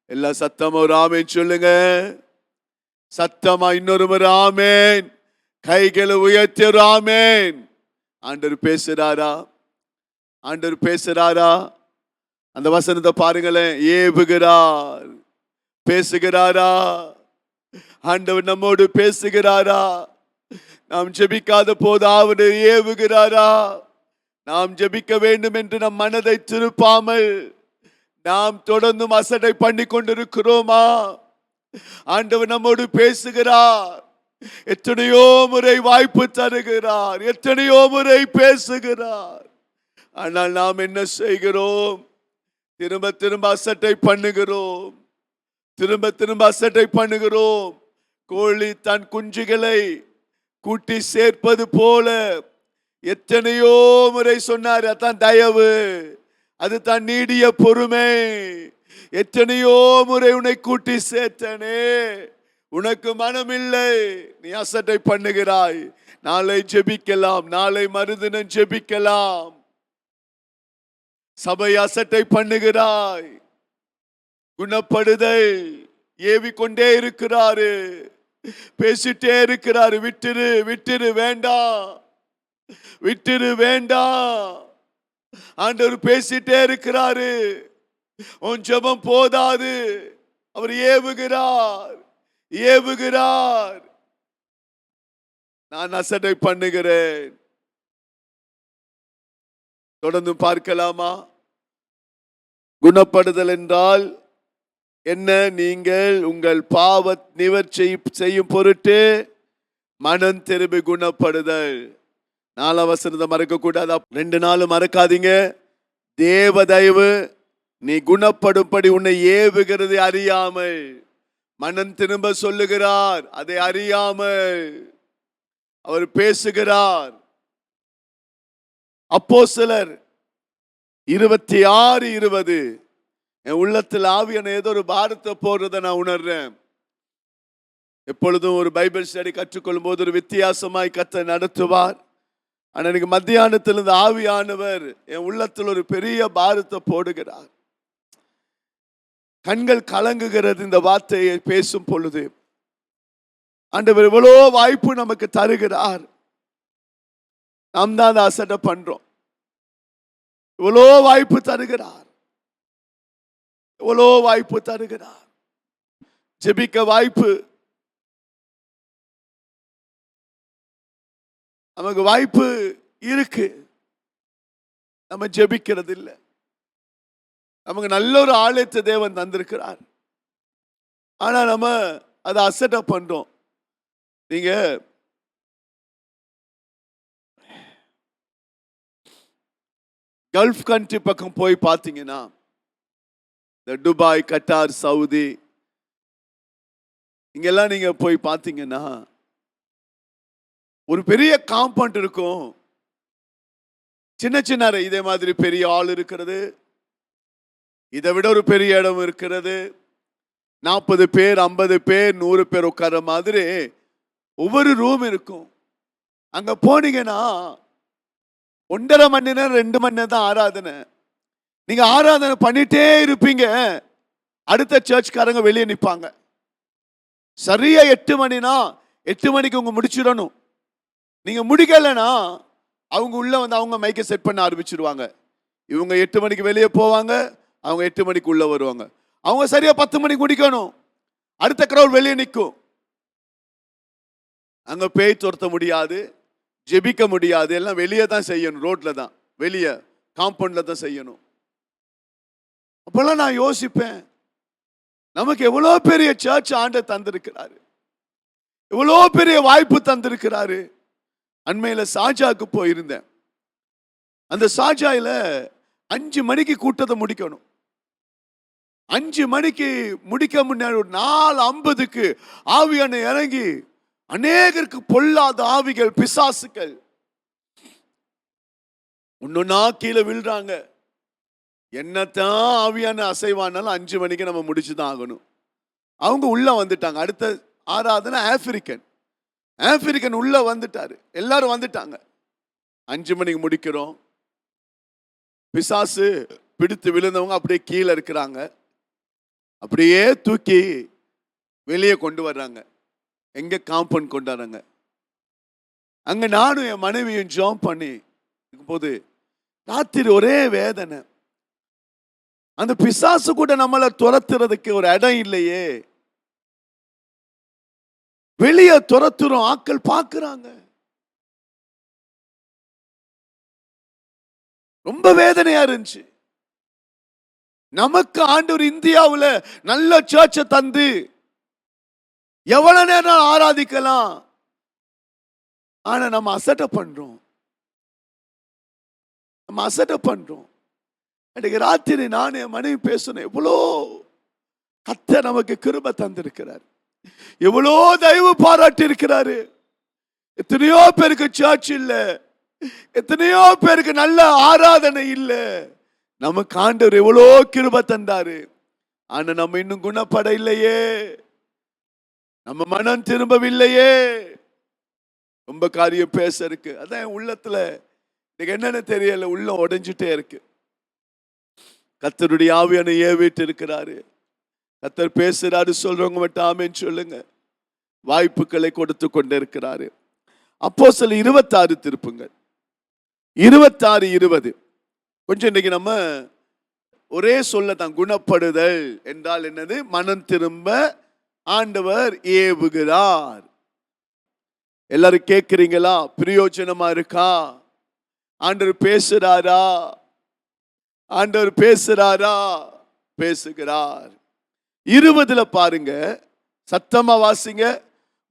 எல்லா சத்தமா ஒரு ஆமேன் சொல்லுங்க. சத்தமா இன்னொரு முறை ஆமேன். கைகளை உயர்த்தி ஒரு ஆமேன். ஆண்டவர் பேசுறாரா? ஆண்டவர் பேசுறாரா? அந்த வசனத்தை பாருங்களேன். ஏவுகிறார். பேசுகிறாரா? ஆண்டவர் நம்மோடு பேசுகிறாரா? நாம் ஜெபிக்காத போது அவர் ஏவுகிறாரா? நாம் ஜெபிக்க வேண்டும் என்று நம் மனதை திருப்பாமல் நாம் தொடர்ந்து அசட்டை பண்ணி கொண்டிருக்கிறோமா? ஆண்டவர் நம்மோடு பேசுகிறார். எத்தனையோ முறை வாய்ப்பு தருகிறார், எத்தனையோ முறை பேசுகிறார். ஆனால் நாம் என்ன செய்கிறோம்? திரும்ப திரும்ப அசட்டை பண்ணுகிறோம். திரும்ப திரும்ப அசட்டை பண்ணுகிறோம். கோழி தன் குஞ்சுகளை கூட்டி சேர்ப்பது போல எத்தனையோ முறை சொன்னார். அதான் தயவு, அது தான் நீடிய பொறுமை. எத்தனையோ முறை உன்னை கூட்டி சேர்த்தனே, உனக்கு மனமில்லை, நீ அசட்டை பண்ணுகிறாய். நாளை ஜெபிக்கலாம், நாளை மறுதினம் ஜெபிக்கலாம். சபை அசட்டை பண்ணுகிறாய். குணப்படுதல் ஏவிக்கொண்டே இருக்கிறாரு, பேசிட்டே இருக்கிறாரு. விட்டுரு விட்டுரு, வேண்டாம், விட்டுரு வேண்டாம். ஆண்டவர் பேசிட்டே இருக்கிறாரு. உன் ஜெபம் போதாது, அவர் ஏவுகிறார், ஏவுகிறார். நான் அசட்டை பண்ணுகிறேன். தொடர்ந்து பார்க்கலாமா? குணப்படுதல் என்றால் என்ன? நீங்கள் உங்கள் பாவ நிவர்த்தி செய்யும் பொருட்டு மனம் திரும்பி குணப்படுதல். 4 வசனத்தை மறக்க கூடாது. 2 நாளும் மறக்காதீங்க. தேவ தயவு நீ குணப்படும்படி உன்னை ஏவுகிறது அறியாமல். மனம் திரும்ப சொல்லுகிறார், அதை அறியாமல் அவர் பேசுகிறார். அப்போஸ்தலர் 26:20 என் உள்ளத்தில் ஆவியான ஏதோ ஒரு பாரத்தை போடுறதை நான் உணர்றேன். எப்பொழுதும் ஒரு பைபிள் ஸ்டடி கற்றுக்கொள்ளும் போது ஒரு வித்தியாசமாய் கர்த்தர் நடத்துவார். ஆனால் எனக்கு மத்தியானத்தில் இந்த ஆவியானவர் என் உள்ளத்தில் ஒரு பெரிய பாரத்தை போடுகிறார். கண்கள் கலங்குகிறது இந்த வார்த்தையை பேசும் பொழுது. ஆண்டவர் எவ்வளோ வாய்ப்பு நமக்கு தருகிறார். நாம் தான் அதை அசட்டை பண்றோம். எவ்வளோ வாய்ப்பு தருகிறார், எவ்வளோ வாய்ப்பு தருகிறார். ஜெபிக்க வாய்ப்பு, நமக்கு வாய்ப்பு இருக்கு, நம்ம ஜெபிக்கிறது இல்லை. நமக்கு நல்ல ஒரு ஆலயத்தை தேவன் தந்திருக்கிறார், ஆனா நம்ம அதை அசட்டை பண்றோம். நீங்க கல்ஃப் கண்ட்ரி பக்கம் போய் பார்த்தீங்கன்னா, இந்த துபாய், கட்டார், சவுதி, இங்கெல்லாம் நீங்க போய் பார்த்தீங்கன்னா ஒரு பெரிய காம்பவுண்ட் இருக்கும். சின்ன சின்ன இதே மாதிரி பெரிய ஆள் இருக்கிறது, இதை விட ஒரு பெரிய இடம் இருக்கிறது. 40 பேர், 50 பேர், 100 பேர் உட்கார மாதிரி ஒவ்வொரு ரூம் இருக்கும். அங்க போனீங்கன்னா 1.5 மணி நேரம் 2 மணி நேரம் தான் ஆராதனை. நீங்க ஆராதனை பண்ணிட்டே இருப்பீங்க. அடுத்த சர்ச்காரங்க வெளியே நிற்பாங்க. சரியா 8 மணினா 8 மணிக்கு உங்க முடிச்சிடணும். நீங்க முடிக்கலைன்னா அவங்க உள்ள வந்து அவங்க மைக்கை செட் பண்ண ஆரம்பிச்சிருவாங்க. இவங்க 8 மணிக்கு வெளியே போவாங்க, அவங்க 8 மணிக்கு உள்ள வருவாங்க. அவங்க சரியா 10 மணிக்கு முடிக்கணும். அடுத்த கிரௌட் வெளியே நிற்கும். அங்க பேய் துரத்த முடியாது, ஜெபிக்க முடியாது, எல்லாம் வெளியே தான் செய்யணும். ரோட்ல தான், வெளியே காம்பவுண்ட்ல தான் செய்யணும். அப்பெல்லாம் நான் யோசிப்பேன், நமக்கு எவ்வளோ பெரிய சர்ச் ஆண்டவர் தந்திருக்கிறாரு, எவ்வளோ பெரிய வாய்ப்பு தந்திருக்கிறாரு. அண்மையில சாஜாக்கு போயிருந்தேன். அந்த சாஜாயில 5 மணிக்கு கூட்டத்தை முடிக்கணும். 5 மணிக்கு முடிக்க முன்னாடி 4:50க்கு ஆவியான இறங்கி அநேகருக்கு பொல்லாத ஆவிகள், பிசாசுகள் ஒன்னொன்னா கீழே விழுறாங்க. என்னத்தான் ஆவியான அசைவானாலும் 5 மணிக்கு நம்ம முடிச்சுதான் ஆகணும். அவங்க உள்ள வந்துட்டாங்க. அடுத்த ஆராதனை ஆப்பிரிக்கன் உள்ள வந்துட்டாரு. எல்லாரும் வந்துட்டாங்க. 5 மணிக்கு முடிக்கிறோம். பிசாசு பிடித்து விழுந்தவங்க அப்படியே கீழே இருக்கிறாங்க. அப்படியே தூக்கி வெளியே கொண்டு வர்றாங்க. எங்க காம்பவுண்ட் கொண்டு வராங்க. அங்க நானும் என் மனைவியும் ஜாம் பண்ணி போது ராத்திரி ஒரே வேதனை. அந்த பிசாசு கூட நம்மளை துரத்துறதுக்கு ஒரு இடம் இல்லையே. வெளியே துரத்துறோம், ஆட்கள் பார்க்கிறாங்க. ரொம்ப வேதனையா இருந்துச்சு. நமக்கு ஆண்டவர் இந்தியாவில் நல்ல சர்ச்சை தந்து எவ்வளவு நேரம் ஆராதிக்கலாம், ஆனா நம்ம அசட்டை பண்றோம். நம்ம அசட்டை பண்றோம். அன்றைக்கு ராத்திரி நான் என் மனைவி பேசணும், எவ்வளோ கர்த்தர் நமக்கு கிருபை தந்திருக்கிறார், எவ்வளோ தயவு பாராட்டி இருக்கிறாரு. எத்தனையோ பேருக்கு சர்ச் இல்ல, எத்தனையோ பேருக்கு நல்ல ஆராதனை இல்ல, நமக்கு ஆண்டவர் எவ்வளோ கிருபை தந்தாரு. ஆனா நம்ம இன்னும் குணப்பட இல்லையே, நம்ம மனம் திரும்பவில்லையே. ரொம்ப காரியம் பேச இருக்கு. அதான் என் உள்ளத்துல என்னன்னு தெரியல, உள்ள உடைஞ்சிட்டே இருக்கு. கர்த்தருடைய ஆவியான ஏவிட்டு இருக்கிறாரு. கர்த்தர் பேசுறாரு, சொல்றவங்க மட்டும் ஆமென் சொல்லுங்க. வாய்ப்புகளை கொடுத்து கொண்டே இருக்கிறாரு. அப்போஸ்தலர் 26 திருப்புங்கள், 26:20. கொஞ்சம் இன்னைக்கு நம்ம ஒரே சொல்லதான், குணப்படுதல் என்றால் என்னது? மனம் திரும்ப ஆண்டவர் ஏவுகிறார். எல்லாரும் கேட்கிறீங்களா? பிரயோஜனமா இருக்கா? ஆண்டவர் பேசுறாரா? ஆண்டவர் பேசுறாரா? பேசுகிறார். 20 பாருங்க, சத்தமா வாசிங்க.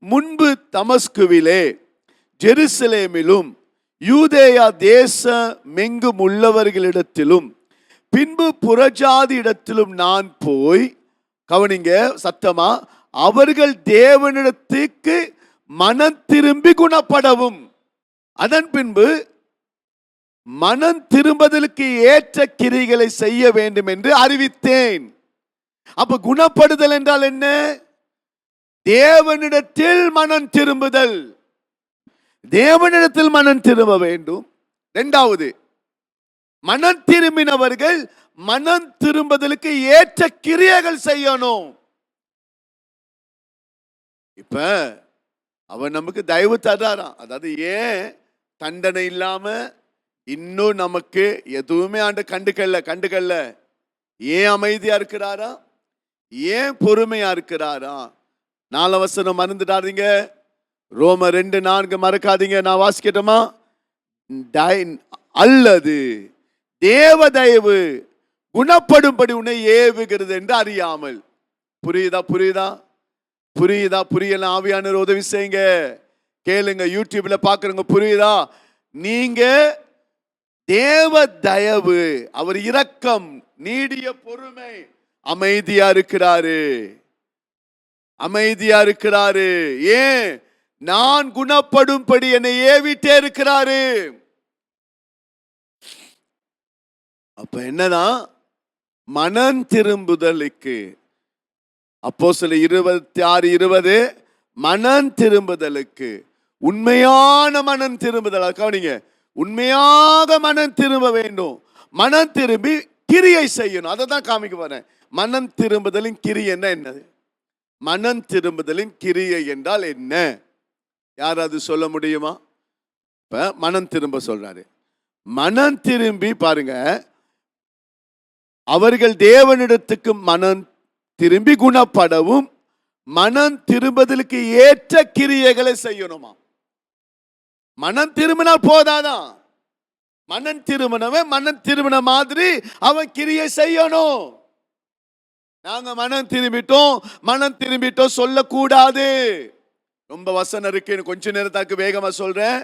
முன்பு தமஸ்குவிலே, ஜெருசலேமிலும் யூதேயா தேசமெங்கும் உள்ளவர்களிடத்திலும் பின்பு புறஜாதி இடத்திலும் நான் போய், கவனிங்க சத்தமா, அவர்கள் தேவனிடத்துக்கு மனம் திரும்பி குணப்படவும், அதன் பின்பு மனம் திரும்புதலுக்கு ஏற்ற கிரிகளை செய்ய வேண்டும் என்று அறிவித்தேன். அப்ப குணப்படுதல் என்றால் என்ன? தேவனிடத்தில் மனம் திரும்புதல். தேவனிடத்தில் மனம் திரும்ப வேண்டும். இரண்டாவது, மனம் திரும்பினவர்கள் மனம் திரும்புதலுக்கு ஏற்ற கிரியைகள் செய்யணும். இப்ப அவன் நமக்கு தயவு தர்றாராம். அதாவது ஏன் தண்டனை இல்லாம இன்னும் நமக்கு எதுவுமே ஆண்டு கண்டுக்கல்ல. ஏன் அமைதியா இருக்கிறாரா? ஏன் பொறுமையா இருக்கிறாரா? 4 வசனம் மறந்துடாதீங்க. ரோமர் 2:4 மறக்காதீங்க. நான் வாசிக்கட்டுமா? அல்லது தேவ தயவு குணப்படும்படி உன்னை ஏவுகிறது என்று அறியாமல். புரியுதா? புரியல? ஆவியானவர் உதவி செய்யுங்க. கேளுங்க, யூடியூப்ல பாக்குறவங்க புரியுதா? நீங்க தேவ தயவு, அவர் இரக்கம், நீடிய பொறுமை, அமைதியா இருக்கிறாரு. ஏன்? நான் குணப்படும்படி என்னை ஏவிட்டே இருக்கிறாரு. அப்ப என்னதான்? மனம் திரும்புதலுக்கு. அப்போஸ்தலர் 26:20 மனம் திரும்புதலுக்கு, உண்மையான மனம் திரும்புதல். கவனிங்க, உண்மையாக மனம் திரும்ப வேண்டும். மனம் திரும்பி கிரியை செய்யணும். அதை தான் காமிக்க போறேன். மனம் திரும்புதலின் கிரியை என்னது? மனம் திரும்புதலின் கிரியை என்றால் என்ன? யாராவது சொல்ல முடியுமா? இப்ப மனம் திரும்ப சொல்றாரு. மனம் திரும்பி பாருங்க, அவர்கள் தேவனிடத்துக்கு மனம் திரும்பி குணப்படவும் மனம் திரும்புதலுக்கு ஏற்ற கிரியைகளை செய்யணுமா? மனம் திரும்பினா போதாதான். மனம் திரும்பினவன் மனம் திரும்பின மாதிரி அவன் கிரியை செய்யணும். நாங்க மனம் திரும்பிட்டோம் சொல்லக்கூடாது. ரொம்ப வசனம் இருக்கு, கொஞ்ச நேரத்துக்கு வேகமா சொல்றேன்.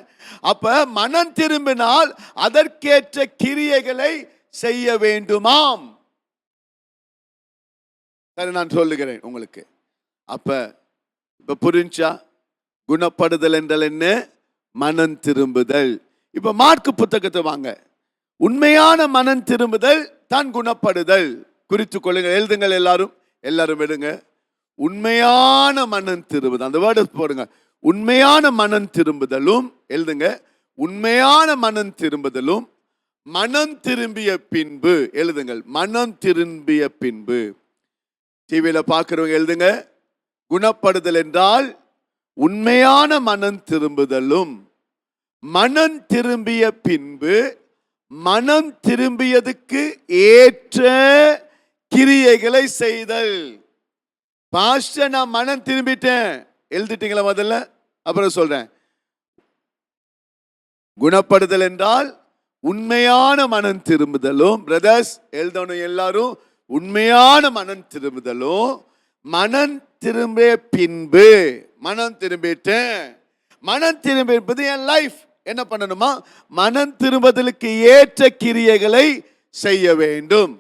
அப்ப மனம் திரும்பினால் அதற்கேற்ற கிரியைகளை செய்ய வேண்டுமாம். சரி, நான் சொல்லுகிறேன் உங்களுக்கு. இப்ப புரிஞ்சா? குணப்படுதல் என்றால் என்ன? மனம் திரும்புதல். இப்ப மார்க்கு புத்தகத்தை வாங்க. உண்மையான மனம் திரும்புதல் தான் குணப்படுதல். குறித்துக் கொள்ளுங்க, எழுதுங்கள். எல்லாரும் எடுங்க. உண்மையான மனம் திரும்புதல், அந்த வேர்டு போடுங்க. உண்மையான மனம் திரும்புதலும் எழுதுங்க. உண்மையான மனம் திரும்புதலும் மனம் திரும்பிய பின்பு எழுதுங்கள். மனம் திரும்பிய பின்பு. டிவியில பார்க்கிறவங்க எழுதுங்க. குணப்படுதல் என்றால் உண்மையான மனம் திரும்புதலும் மனம் திரும்பிய பின்பு மனம் திரும்பியதுக்கு ஏற்ற கிரியைகளை செய்தல். பாஸ்டர், நான் மனம் திரும்பிட்டேன், எழுதிட்டீங்களா? முதல்ல அப்புறம் சொல்றேன். குணப்படுதல் என்றால் உண்மையான மனம் திரும்புதலும், பிரதர்ஸ் எழுதணும் எல்லாரும், உண்மையான மனம் திரும்புதலும் மனம் திரும்பிய பின்பு. மனம் திரும்பிட்டேன், மனம் திரும்பி என்பது என் லைஃப், என்ன பண்ணணுமா? மனம் திரும்புதலுக்கு ஏற்ற கிரியைகளை செய்ய வேண்டும்.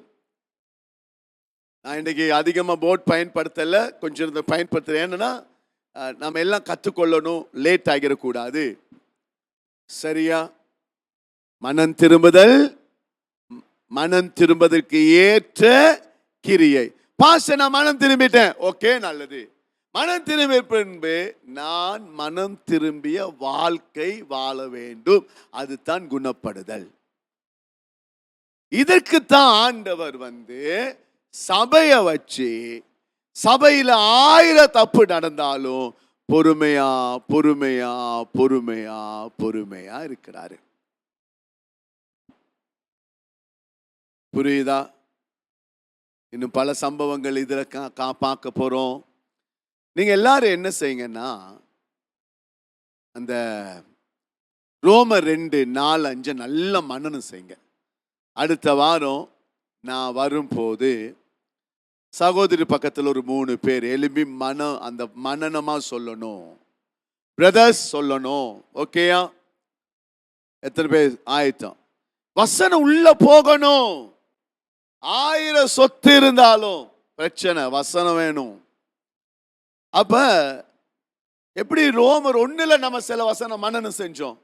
நான் இன்னைக்கு அதிகமா போர்ட் பயன்படுத்தல, கொஞ்சம் பயன்படுத்துறேன். என்னன்னா நம்ம எல்லாம் கற்றுக்கொள்ளணும், லேட் ஆகிடக்கூடாது. சரியா? மனம் திரும்புதல், மனம் திரும்பதற்கு ஏற்ற கிரியை. பாஸ்டர் நான் மனம் திரும்பிட்டேன், ஓகே, நல்லது. மனம் திரும்பிய பின்பு நான் மனம் திரும்பிய வாழ்க்கை வாழ வேண்டும். அதுதான் குணப்படுதல். இதற்குத்தான் ஆண்டவர் சபையை வச்சு, சபையில 1000 தப்பு நடந்தாலும் பொறுமையா பொறுமையா பொறுமையா பொறுமையா இருக்கிறாரு. புரியுதா? இன்னும் பல சம்பவங்கள் இதுல பார்க்க போறோம். நீங்க எல்லாரும் என்ன செய்யுங்கன்னா, அந்த ரோமர் 2:4-5 நல்ல மனனம் செய்யுங்க. அடுத்த வாரம் நான் வரும்போது சகோதரி பக்கத்தில் ஒரு 3 பேர் எழுப்பி அந்த மனனமா சொல்லணும், பிரதர்ஸ் சொல்லணும். ஓகேயா? எத்தனை பேர் ஆயத்தம்? வசனம் உள்ள போகணும். 1000 சொத்து இருந்தாலும் பிரச்சனை, வசனம் வேணும். அப்ப எப்படி ரோமர் 1ல நம்ம சில வசனம் மனனம் செஞ்சோம்.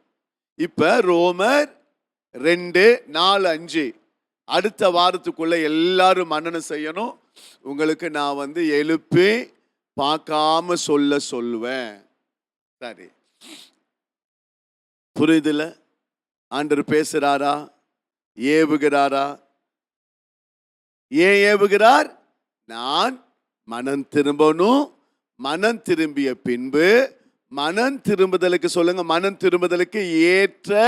இப்ப ரோமர் 2:4-5 அடுத்த வாரத்துக்குள்ள எல்லாரும் மனனம் செய்யணும். உங்களுக்கு நான் எழுப்பி பார்க்காம சொல்லுவேன். சரி, புரியுதுல? ஆண்டவர் பேசுறாரா? ஏவுகிறாரா? ஏன் ஏவுகிறார்? நான் மனம் திரும்பணும். மனம் திரும்பிய பின்பு மனம் திரும்புதலுக்கு சொல்லுங்க, மனம் திரும்புதலுக்கு ஏற்ற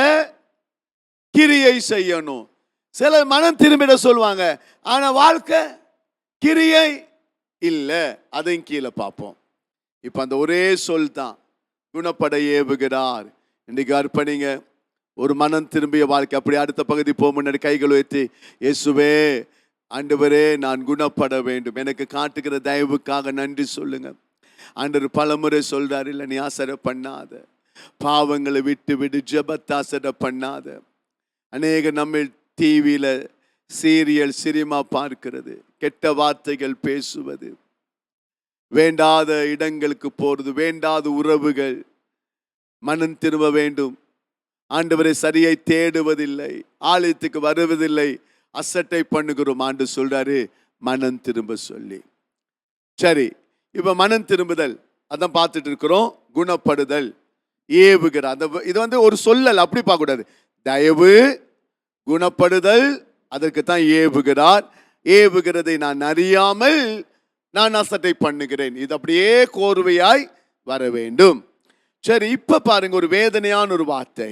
கிரியை செய்யணும். சிலர் மனம் திரும்பிட சொல்லுவாங்க, ஆனா வாழ்க்கை கிரியை இல்ல. அதையும் கீழே பார்ப்போம். இப்ப அந்த ஒரே சொல் தான், குணப்பட ஏவுகிறார். இன்னைக்கு அர்ப்பணிங்க ஒரு மனம் திரும்பிய வாழ்க்கை. அப்படி அடுத்த பகுதி போக முன்னாடி கைகள் உயர்த்தி, இயேசுவே ஆண்டவரே நான் குணப்பட வேண்டும், எனக்கு காட்டுகிற தயவுக்காக நன்றி சொல்லுங்க. ஆண்டவர் பலமுறை சொல்றாரு, இல்லை நீ ஆசரை பண்ணாத, பாவங்களை விட்டு விடு, ஜெபத்தை ஆசரை பண்ணாத. அநேக நம்ம டிவியில சீரியல் சினிமா பார்க்கிறது, கெட்ட வார்த்தைகள் பேசுவது, வேண்டாத இடங்களுக்கு போறது, வேண்டாத உறவுகள். மனம் திரும்ப வேண்டும். ஆண்டவரை சரியை தேடுவதில்லை, ஆலயத்துக்கு வருவதில்லை, அசட்டை பண்ணுகிறோம். ஆண்டு சொல்றாரு மனம் திரும்ப சொல்லி. சரி, இப்ப மனம் திரும்புதல் அதான் பார்த்துட்டு இருக்கிறோம். குணப்படுதல், ஏவுகிறார். இது ஒரு சொல்லல், அப்படி பார்க்க கூடாது. தயவு, குணப்படுதல், அதற்கு தான் ஏவுகிறார். ஏவுகிறதை நான் அறியாமல் நான் அசட்டை பண்ணுகிறேன். இது அப்படியே கோர்வையாய் வர வேண்டும். சரி, இப்ப பாருங்க, ஒரு வேதனையான ஒரு வார்த்தை.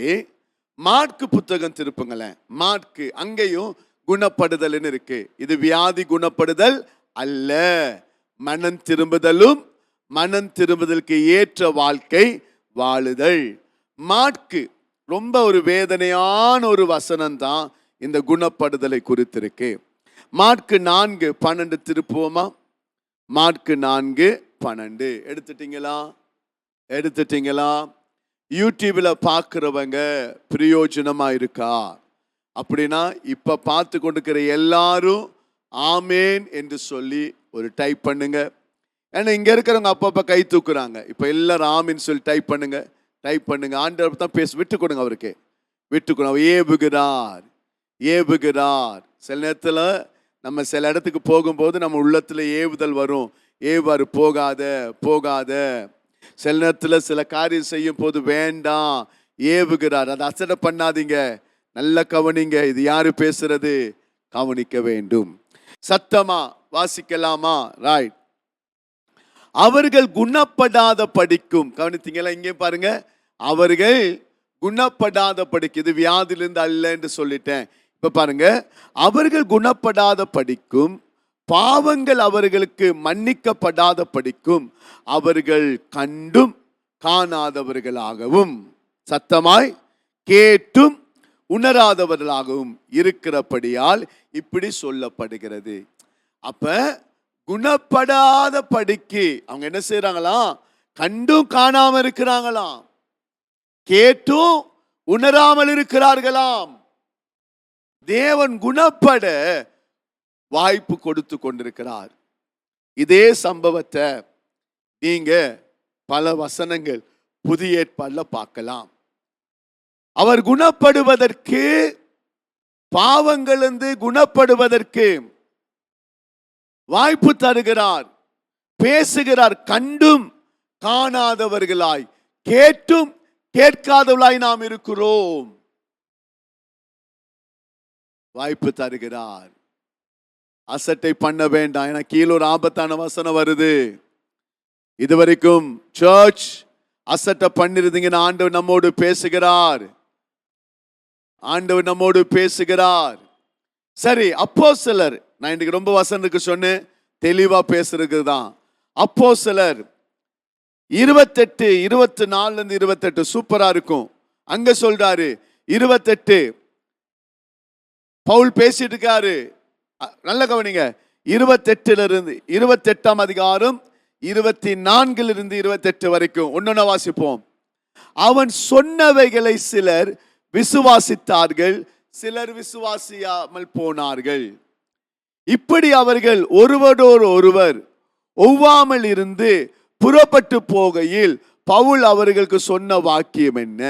மாற்கு புத்தகம் திருப்புங்களேன். மாற்கு, அங்கேயும் குணப்படுதல் இருக்கு. இது வியாதி குணப்படுதல் அல்ல, மனம் திரும்புதலும் மனம் திரும்புதலுக்கு ஏற்ற வாழ்க்கை வாழுதல். மாற்கு ரொம்ப ஒரு வேதனையான ஒரு வசனம் தான் இந்த குணப்படுதலை குறித்திருக்கு. மாற்கு 4:12 திருப்புவோமா? மாற்கு 4:12 எடுத்துட்டீங்களா? யூடியூப்ல பார்க்கிறவங்க பிரயோஜனமா இருக்கா அப்படின்னா இப்ப பார்த்து கொண்டிருக்கிற எல்லாரும் ஆமேன் என்று சொல்லி ஒரு டைப் பண்ணுங்க. ஏன்னா இங்க இருக்கிறவங்க அப்பப்ப கை தூக்குறாங்க. இப்ப எல்லாரும் ஆமேன்னு சொல்லி டைப் பண்ணுங்க. ஆண்டவர் தான் விட்டு கொடுங்க, அவருக்கு விட்டு கொடுங்க. ஏவுகிறார். சில நேரத்துல நம்ம சில இடத்துக்கு போகும்போது நம்ம உள்ளத்துல ஏவுதல் வரும், ஏவாரு போகாத. சில நேரத்துல சில காரியம் செய்யும் போது வேண்டாம், ஏவுகிறார். அதை அசட்டை பண்ணாதீங்க, நல்ல கவனிங்க. இது யாரு பேசுறது? கவனிக்க வேண்டும். சத்தமா வாசிக்கலாமா? ரைட். அவர்கள் குணப்படாத படிக்கும். கவனித்தீங்களா? இங்கே பாருங்க, அவர்கள் குணப்படாத படிக்கும். இது வியாதிலிருந்து அல்ல என்று சொல்லிட்டேன். இப்ப பாருங்க, அவர்கள் குணப்படாத படிக்கும், பாவங்கள் அவர்களுக்கு மன்னிக்கப்படாத படிக்கும், அவர்கள் கண்டும் காணாதவர்களாகவும் சத்தமாய் கேட்டும் உணராதவர்களாகவும் இருக்கிறபடியால் இப்படி சொல்லப்படுகிறது. அப்ப குணப்படாத படிக்கு அவங்க என்ன செய்யறாங்களாம்? கண்டும் காணாம இருக்கிறாங்களாம், கேட்டும் உணராமல் இருக்கிறார்களாம். தேவன் குணப்பட வாய்ப்பு கொடுத்து கொண்டிருக்கிறார். இதே சம்பவத்தை நீங்க பல வசனங்கள் புதிய ஏற்பாடுல பார்க்கலாம். அவர் குணப்படுவதற்கு, பாவங்களிலிருந்து குணப்படுவதற்கு வாய்ப்பு தருகிறார், பேசுகிறார். கண்டும் காணாதவர்களாய், கேட்டும் கேட்காதவர்களாய் நாம் இருக்கிறோம். வாய்ப்பு தருகிறார். அசட்டை பண்ண வேண்டாம். ஏன்னா கீழே ஒரு ஆபத்தான வசனம் வருது. இதுவரைக்கும் சர்ச் அசட்டை பண்ணிருந்தீங்கன்னா ஆண்டவர் நம்மோடு பேசுகிறார். ஆண்டவர் நம்மோடு பேசுகிறார். சரி, அப்போஸ்தலர், நான் இன்னைக்கு ரொம்ப வசனத்துக்கு சொன்னேன், தெளிவா பேசுறது தான். அப்போஸ்தலர் 28, 24 28 சூப்பரா இருக்கும். அங்க சொல்றாரு 28 பவுல் பேசிட்டு இருக்காரு. நல்ல கவனிங்க. 28 28ஆம் அதிகாரம் 24 28 வரைக்கும் ஒன்னொன்ன வாசிப்போம். அவன் சொன்னவைகளை சிலர் விசுவாசித்தார்கள், சிலர் விசுவாசியாமல் போனார்கள். இப்படி அவர்கள் ஒருவரோடு ஒருவர் ஒவ்வாமல் இருந்து புறப்பட்டு போகையில் பவுல் அவர்களுக்கு சொன்ன வாக்கியம் என்ன?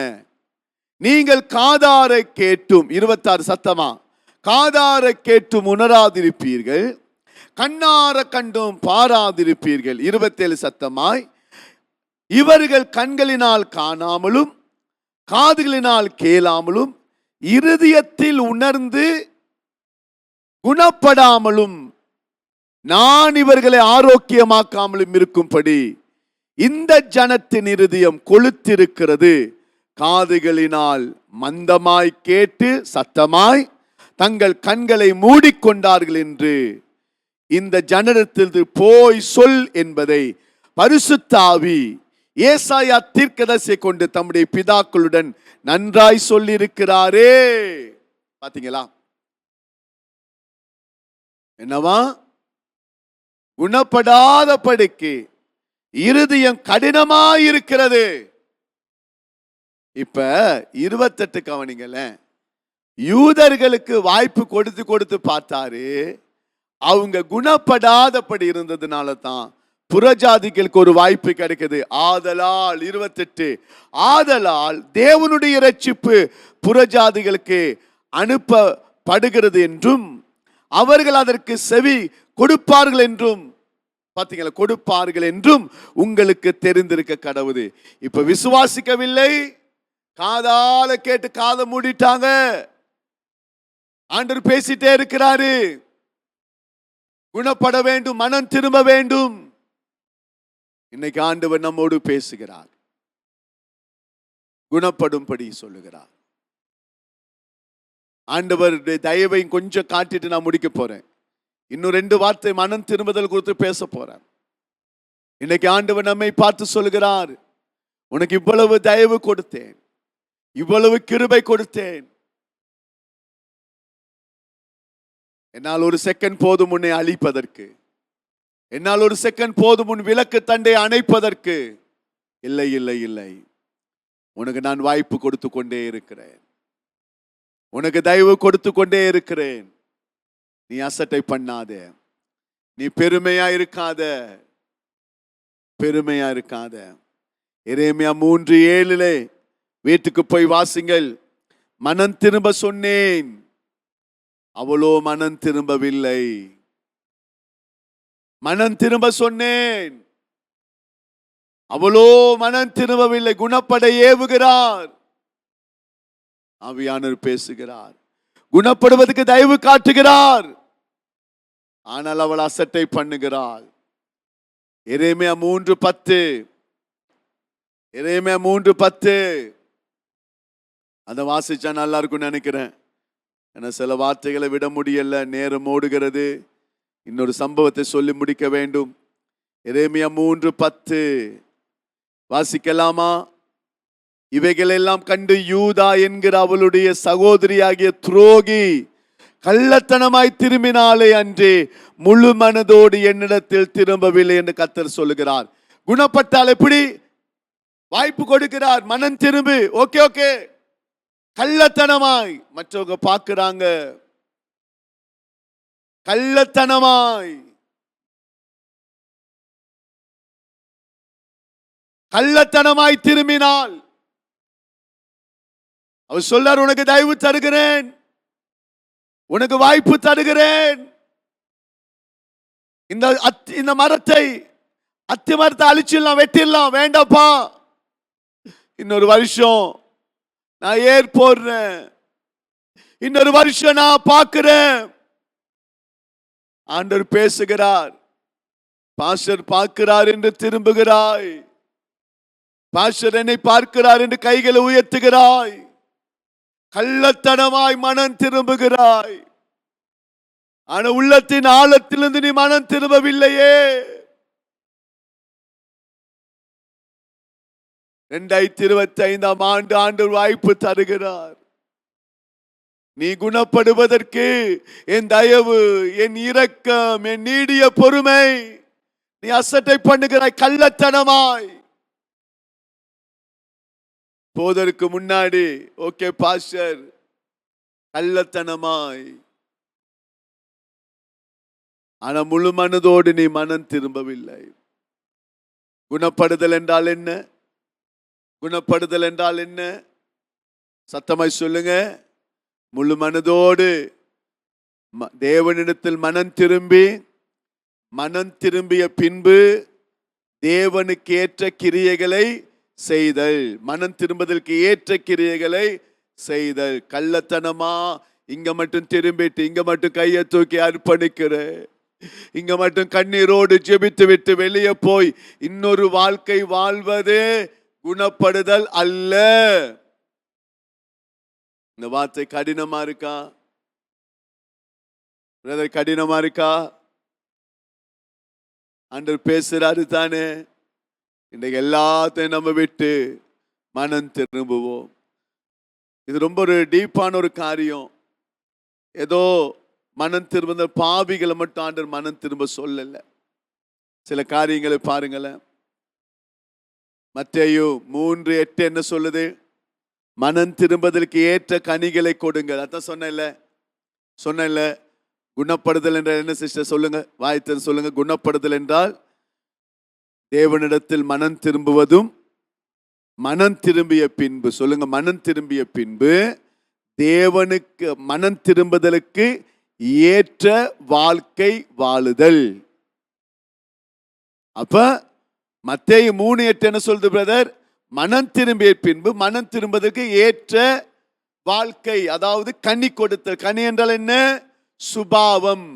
நீங்கள் காதார கேட்டும், 26 சத்தமா, காதார கேட்டும் உணராதிருப்பீர்கள், கண்ணார கண்டும் பாராதிருப்பீர்கள். 27 சத்தமாய், இவர்கள் கண்களினால் காணாமலும் காதுகளினால் கேளாமலும் இருதயத்தில் உணர்ந்து குணப்படாமலும் நான் இவர்களை ஆரோக்கியமாக்காமலும் இருக்கும்படி இந்த ஜனத்தின் இருதயம் கொளுத்திருக்கிறது. காதுகளினால் மந்தமாய் கேட்டு சத்தமாய் தங்கள் கண்களை மூடிக்கொண்டார்கள் என்று இந்த ஜனத்திற்கு போய் சொல் என்பதை பரிசுத்த ஆவி ஏசாயா தீர்க்கதரிசியை கொண்டு தம்முடைய பிதாக்களுடன் நன்றாய் சொல்லி இருக்கிறாரே. பாத்தீங்களா? என்னவா? குணப்படாத படிக்கு இருதயம் கடினமாயிருக்கிறது. இப்ப 28 கவனிங்கள. யூதர்களுக்கு வாய்ப்பு கொடுத்து கொடுத்து பார்த்தாரு. அவங்க குணப்படாதபடி இருந்ததுனால தான் புறஜாதிகளுக்கு ஒரு வாய்ப்பு கிடைக்குது. ஆதலால் 28 ஆதலால் தேவனுடைய இரட்சிப்பு புறஜாதிகளுக்கு அனுப்பப்படுகிறது என்றும் அவர்கள் அதற்கு செவி கொடுப்பார்கள் என்றும், பாத்தீங்களா, கொடுப்பார்கள் என்றும் உங்களுக்கு தெரிந்திருக்க கடவுது. இப்ப விசுவாசிக்கவில்லை, காதால கேட்டு காதை மூடிட்டாங்க. ஆண்டவர் பேசிட்டே இருக்கிறாரு. குணப்பட வேண்டும், மனம் திரும்ப வேண்டும். இன்னைக்கு ஆண்டவர் நம்மோடு பேசுகிறார், குணப்படும்படி சொல்லுகிறார். ஆண்டவருடைய தயவை கொஞ்சம் காட்டிட்டு நான் முடிக்க போறேன். இன்னும் 2 வார்த்தை மனம் திரும்புதல் குறித்து பேச போறேன். இன்னைக்கு ஆண்டவர் நம்மை பார்த்து சொல்லுகிறார், உனக்கு இவ்வளவு தயவு கொடுத்தேன், இவ்வளவு கிருபை கொடுத்தேன், என்னால் ஒரு செகண்ட் போதும் உன்னை அழிப்பதற்கு, என்னால் ஒரு செகண்ட் போதும் உன் விளக்கு தண்டை அணைப்பதற்கு. இல்லை இல்லை இல்லை, உனக்கு நான் வாய்ப்பு கொடுத்து கொண்டே இருக்கிறேன், உனக்கு தயவு கொடுத்து கொண்டே இருக்கிறேன். நீ அசட்டை பண்ணாத, நீ பெருமையா இருக்காத, பெருமையா இருக்காத. எரேமியா 3:7 வீட்டுக்கு போய் வாசிங்கள். மனம் திரும்ப சொன்னேன், அவளோ மனம் திரும்பவில்லை. மனம் திரும்ப சொன்னேன், அவளோ மனம் திரும்பவில்லை. குணப்பட ஏவுகிறார், ஆவியானவர் பேசுகிறார், குணப்படுவதற்கு தயவு காட்டுகிறார். ஆனால் அவள் அசட்டை பண்ணுகிறாள். எரேமியா 3:10 எரேமியா 3:10 அந்த வாசிச்சா நல்லா இருக்கும்னு நினைக்கிறேன். ஏன்னா சில வார்த்தைகளை விட முடியல, நேரம் ஓடுகிறது. இன்னொரு சம்பவத்தை சொல்லி முடிக்க வேண்டும். எரேமியா 3:10 வாசிக்கலாமா? இவைகளெல்லாம் கண்டு யூதா என்கிற அவளுடைய சகோதரியாகிய துரோகி கள்ளத்தனமாய் திரும்பினாலே அன்றே முழு மனதோடு என்னிடத்தில் திரும்பவில்லை என்று கர்த்தர் சொல்லுகிறார். குணப்பட்டால் எப்படி? வாய்ப்பு கொடுக்கிறார், மனம் திரும்பு. ஓகே ஓகே, கள்ளத்தனமாய் மற்றவங்க பார்க்கிறாங்க, கள்ளத்தனமாய் கள்ளத்தனமாய் திரும்பினால் அவர் சொல்றார், உனக்கு தயவு தருகிறேன், உனக்கு வாய்ப்பு தருகிறேன். இந்த மரத்தை, அத்தி மரத்தை அழிச்சிடலாம், வெட்டிடலாம், வேண்டாப்பா, இன்னொரு வருஷம் நான் ஏர் போடுறேன், இன்னொரு வருஷம் நான் பார்க்கிறேன். ஆண்டவர் பேசுகிறார், பாஸ்டர் பார்க்கிறார் என்று திரும்புகிறாய், பாஸ்டர் என்னை பார்க்கிறார் என்று கைகளை உயர்த்துகிறாய், கள்ளத்தனமாய் மனம் திரும்புகிறாய். ஆனா உள்ளத்தின் ஆழத்திலிருந்து நீ மனம் திரும்பவில்லையே. 2025 ஆண்டவர் வாய்ப்பு தருகிறார். நீ குணப்படுவதற்கு என் தயவு, என் இரக்கம், என் நீடிய பொறுமை நீ அசட்டை பண்ணுகிறாய் கள்ளத்தனமாய். போதற்கு முன்னாடி ஓகே பாஸ்டர், கள்ளத்தனமாய். ஆனா முழு மனதோடு நீ மனம் திரும்பவில்லை. குணப்படுதல் என்றால் என்ன? குணப்படுதல் என்றால் என்ன? சத்தமாய் சொல்லுங்க. முழு மனதோடு தேவனிடத்தில் மனம் திரும்பிய பின்பு தேவனுக்கு ஏற்ற கிரியைகளை செய்தல். மனம் திரும்புதலுக்கு ஏற்ற கிரியைகளை செய்தல். கள்ளத்தனமா இங்க மட்டும் திரும்பிட்டு, இங்க மட்டும் கையை தூக்கி அர்ப்பணிக்கிற, இங்க மட்டும் கண்ணீரோடு ஜெபித்து விட்டு வெளியே போய் இன்னொரு வாழ்க்கை வாழ்வது குணப்படுதல் அல்ல. இந்த வார்த்தை கடினமா இருக்கா பிரதர்? கடினமா இருக்கா? ஆண்டவர் பேசுறாரு தானே. இன்றைக்கு எல்லாத்தையும் நம்ம விட்டு மனம் திரும்புவோம். இது ரொம்ப ஒரு டீப்பான ஒரு காரியம். ஏதோ மனம் திரும்ப பாவிகளை மட்டும் ஆண்டவர் மனம் திரும்ப சொல்லல. சில காரியங்களை பாருங்களேன். மத்தேயு 3:8 என்ன சொல்லுது? மனம் திரும்பதற்கு ஏற்ற கனிகளை கொடுங்கள். அதான் சொன்னேன்ல. குணப்படுதல் என்றால் என்ன சிஸ்டர்? சொல்லுங்க, வாய்த்து சொல்லுங்க. குணப்படுதல் என்றால் தேவனிடத்தில் மனம் திரும்புவதும், மனம் திரும்பிய பின்பு, சொல்லுங்க, மனம் திரும்பிய பின்பு தேவனுக்கு மனம் திரும்புதலுக்கு ஏற்ற வாழ்க்கை வாழுதல். அப்ப மத்தேயு 3:8 என்ன சொல்லுது பிரதர்? மனம் திரும்பிய பின்பு மனம் திரும்புவதற்கு ஏற்ற வாழ்க்கை, அதாவது கனி கொடுத்தல். கனி என்றால் என்ன? சுபாவம்.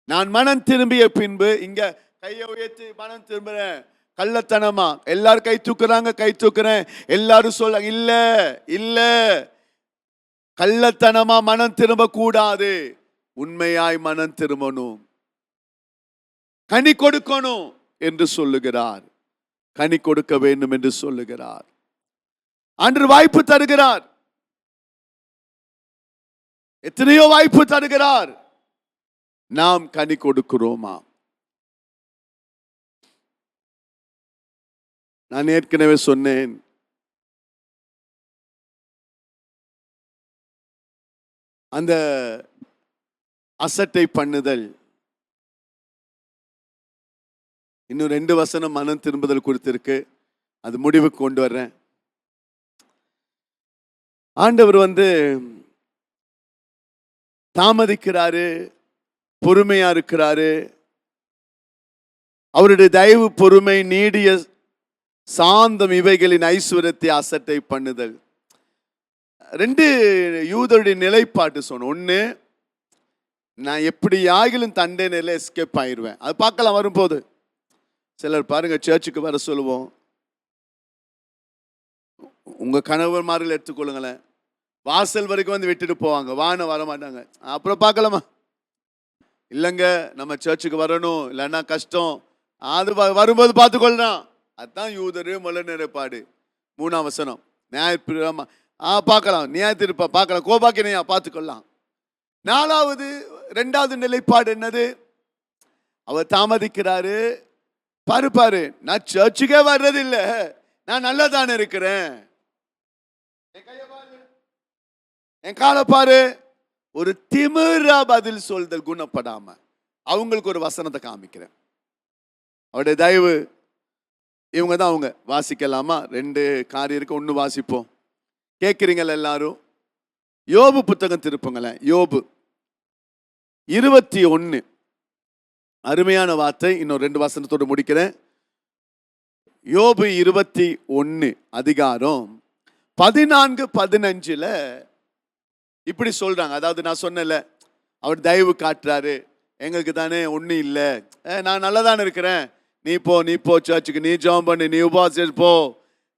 நான் மனம் திரும்பிய பின்பு, இங்க கையை உயர்த்தி மனம் திரும்புறேன். கள்ளத்தனமா எல்லாரும் கை தூக்குறாங்க, கை தூக்குறேன், எல்லாரும் சொல்றாங்க, இல்ல கள்ளத்தனமா மனம் திரும்ப கூடாது. உண்மையாய் மனம் திரும்பணும், கனி கொடுக்கணும் என்று சொல்லுகிறார். கனி கொடுக்க வேண்டும் என்று சொல்லுகிறார். ஆண்டவர் வாய்ப்பு தருகிறார், எத்தனையோ வாய்ப்பு தருகிறார். நாம் கனி கொடுக்கிறோமா? நான் ஏற்கனவே சொன்னேன், அந்த அசட்டை பண்ணுதல். இன்னும் 2 வசனம் மனம் திரும்புதல் குறித்திருக்கு, அது முடிவுக்கு கொண்டு வர்றேன். ஆண்டவர் தாமதிக்கிறாரு, பொறுமையா இருக்கிறாரு. அவருடைய தயவு, பொறுமை, நீடிய சாந்தம் இவைகளின் ஐஸ்வர்யத்தை அசட்டை பண்ணுதல். 2 யூதருடைய நிலைப்பாட்டு சொன்ன. ஒன்று, நான் எப்படி ஆகிலும் தண்டை நிலை எஸ்கேப் ஆயிடுவேன். அது பார்க்கலாம் வரும்போது. சிலர் பாருங்க, சர்ச்சுக்கு வர சொல்லுவோம், உங்க கணவன்மார்கள் எடுத்துக்கொள்ளுங்களேன், வாசல் வரைக்கும் வந்து விட்டுட்டு போவாங்க, வான வர மாட்டாங்க. அப்புறம் பார்க்கலாமா? இல்லைங்க, நம்ம சர்ச்சுக்கு வரணும், இல்லைன்னா கஷ்டம், அது வரும்போது பார்த்துக்கொள்ளலாம். அதுதான் யூதரு முள்ள நிலைப்பாடு. 3ஆம் வசனம் நியாயப்பிரமா பார்க்கலாம், நியாயத்திருப்பா பார்க்கலாம், கோபாக்கினையா பார்த்துக்கொள்ளலாம். 4வது 2வது நிலைப்பாடு என்னது? அவர் தாமதிக்கிறாரு. பாரு, நான் சர்ச்சுக்கே வர்றதில்லை, நான் நல்லா தானே இருக்கிறேன். என் காலை பாரு. ஒரு திமிரா பதில் சொல்தல் குணப்படாம அவங்களுக்கு ஒரு வசனத்தை காமிக்கிறேன். அவருடைய தயவு. இவங்க தான் அவங்க. வாசிக்கலாமா? 2 காரியம் இருக்கு, 1 வாசிப்போம். கேட்குறீங்களா எல்லாரும்? யோபு புத்தகம் திருப்புங்களேன். யோபு 21. அருமையான வார்த்தை. இன்னும் 2 வசனத்தோடு முடிக்கிறேன். யோபு 21 அதிகாரம் 14, 15 இப்படி சொல்றாங்க. அதாவது நான் சொன்னல, அவர் தயவு காட்டுறாரு. எங்களுக்கு தானே ஒன்றும் இல்லை, நான் நல்லா தானே இருக்கிறேன், நீ போ சர்ச்சுக்கு, நீ ஜெபம் பண்ணு, நீ உபவாசம் போ,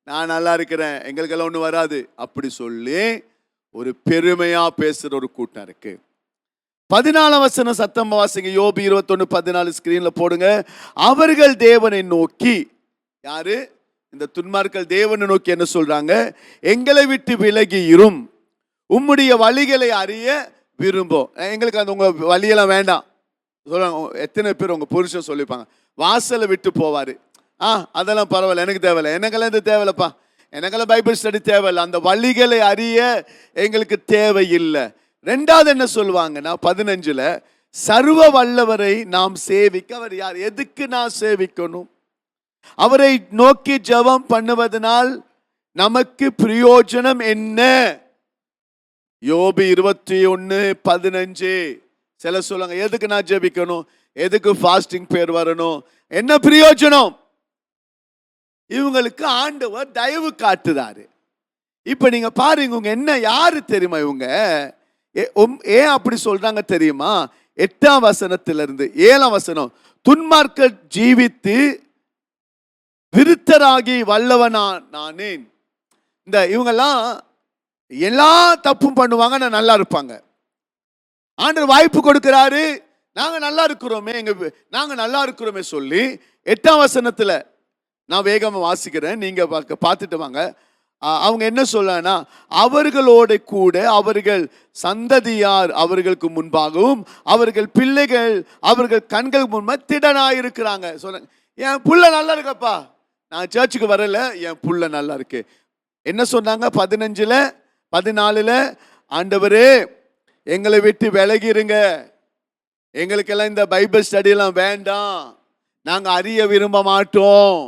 நான் நல்லா இருக்கிறேன், எங்களுக்கெல்லாம் ஒன்றும் வராது அப்படி சொல்லி ஒரு பெருமையா பேசுற ஒரு கூட்டம் இருக்கு. 14 வசனம் சத்தம் வாசிங்க. யோபு 21:14 ஸ்கிரீன்ல போடுங்க. அவர்கள் தேவனை நோக்கி, யாரு? இந்த துன்மார்கள் தேவனை நோக்கி என்ன சொல்றாங்க? எங்களை விட்டு விலகி இரும், உம்முடைய வழிகளை அறிய விரும்பும். எங்களுக்கு அந்த உங்க வழியெல்லாம் வேண்டாம் சொல்றாங்க. எத்தனை பேர் உங்க புருஷன் சொல்லிப்பாங்க, வாசலை விட்டு போவாரு, அதெல்லாம் பரவாயில்ல, எனக்கு தேவையில்ல, எனக்கெல்லாம் இது தேவையில்லப்பா, எனக்கெல்லாம் பைபிள் ஸ்டடி தேவையில்லை, அந்த வழிகளை அறிய எங்களுக்கு தேவையில்லை. 2வது என்ன சொல்லுவாங்கன்னா 15 சர்வ வல்லவரை நாம் சேவிக்க. அவர் யார்? எதுக்கு நான் சேவிக்கணும்? அவரை நோக்கி ஜெபம் பண்ணுவதனால் நமக்கு பிரயோஜனம் என்ன? யோபு 21:15. சில சொல்லுங்க, எதுக்கு நான் ஜெபிக்கணும், எதுக்கு ஃபாஸ்டிங் பேர் வரணும், என்ன பிரயோஜனம்? இவங்களுக்கு ஆண்டவர் தயவு காட்டுறாரு. இப்ப நீங்க பாருங்க, இவங்க என்ன யாரு தெரியுமா? இவங்க ஏன் அப்படி சொல்றாங்க தெரியுமா? 8ஆம் வசனத்திலிருந்து 7ஆம் வசனம். துன்மார்க்கர் ஜீவித்து விருத்தராகி வல்லவனா நானேன். இந்த இவங்கெல்லாம் எல்லா தப்பும் பண்ணுவாங்க, நான் நல்லா இருப்பாங்க. ஆண்டவர் வாய்ப்பு கொடுக்கிறாரு, நாங்க நல்லா இருக்கிறோமே, நாங்க நல்லா இருக்கிறோமே சொல்லி 8ஆம் வசனத்துல நான் வேகமா வாசிக்கிறேன், நீங்க பார்த்துட்டு வாங்க. அவங்க என்ன சொல்லனா, அவர்களோட கூட அவர்கள் சந்ததியார் அவர்களுக்கு முன்பாகவும் அவர்கள் பிள்ளைகள் அவர்கள் கண்கள் முன்பாக திடனாயிருக்கிறாங்க. சொல்லுங்க, என் புள்ள நல்லா இருக்கப்பா, நான் சர்ச்சுக்கு வரல, என் புள்ள நல்லா இருக்கு. என்ன சொன்னாங்க? 15, 14 ஆண்டவரே எங்களை விட்டு விலகிருங்க, எங்களுக்கெல்லாம் இந்த பைபிள் ஸ்டடியெல்லாம் வேண்டாம், நாங்க அறிய விரும்ப மாட்டோம்,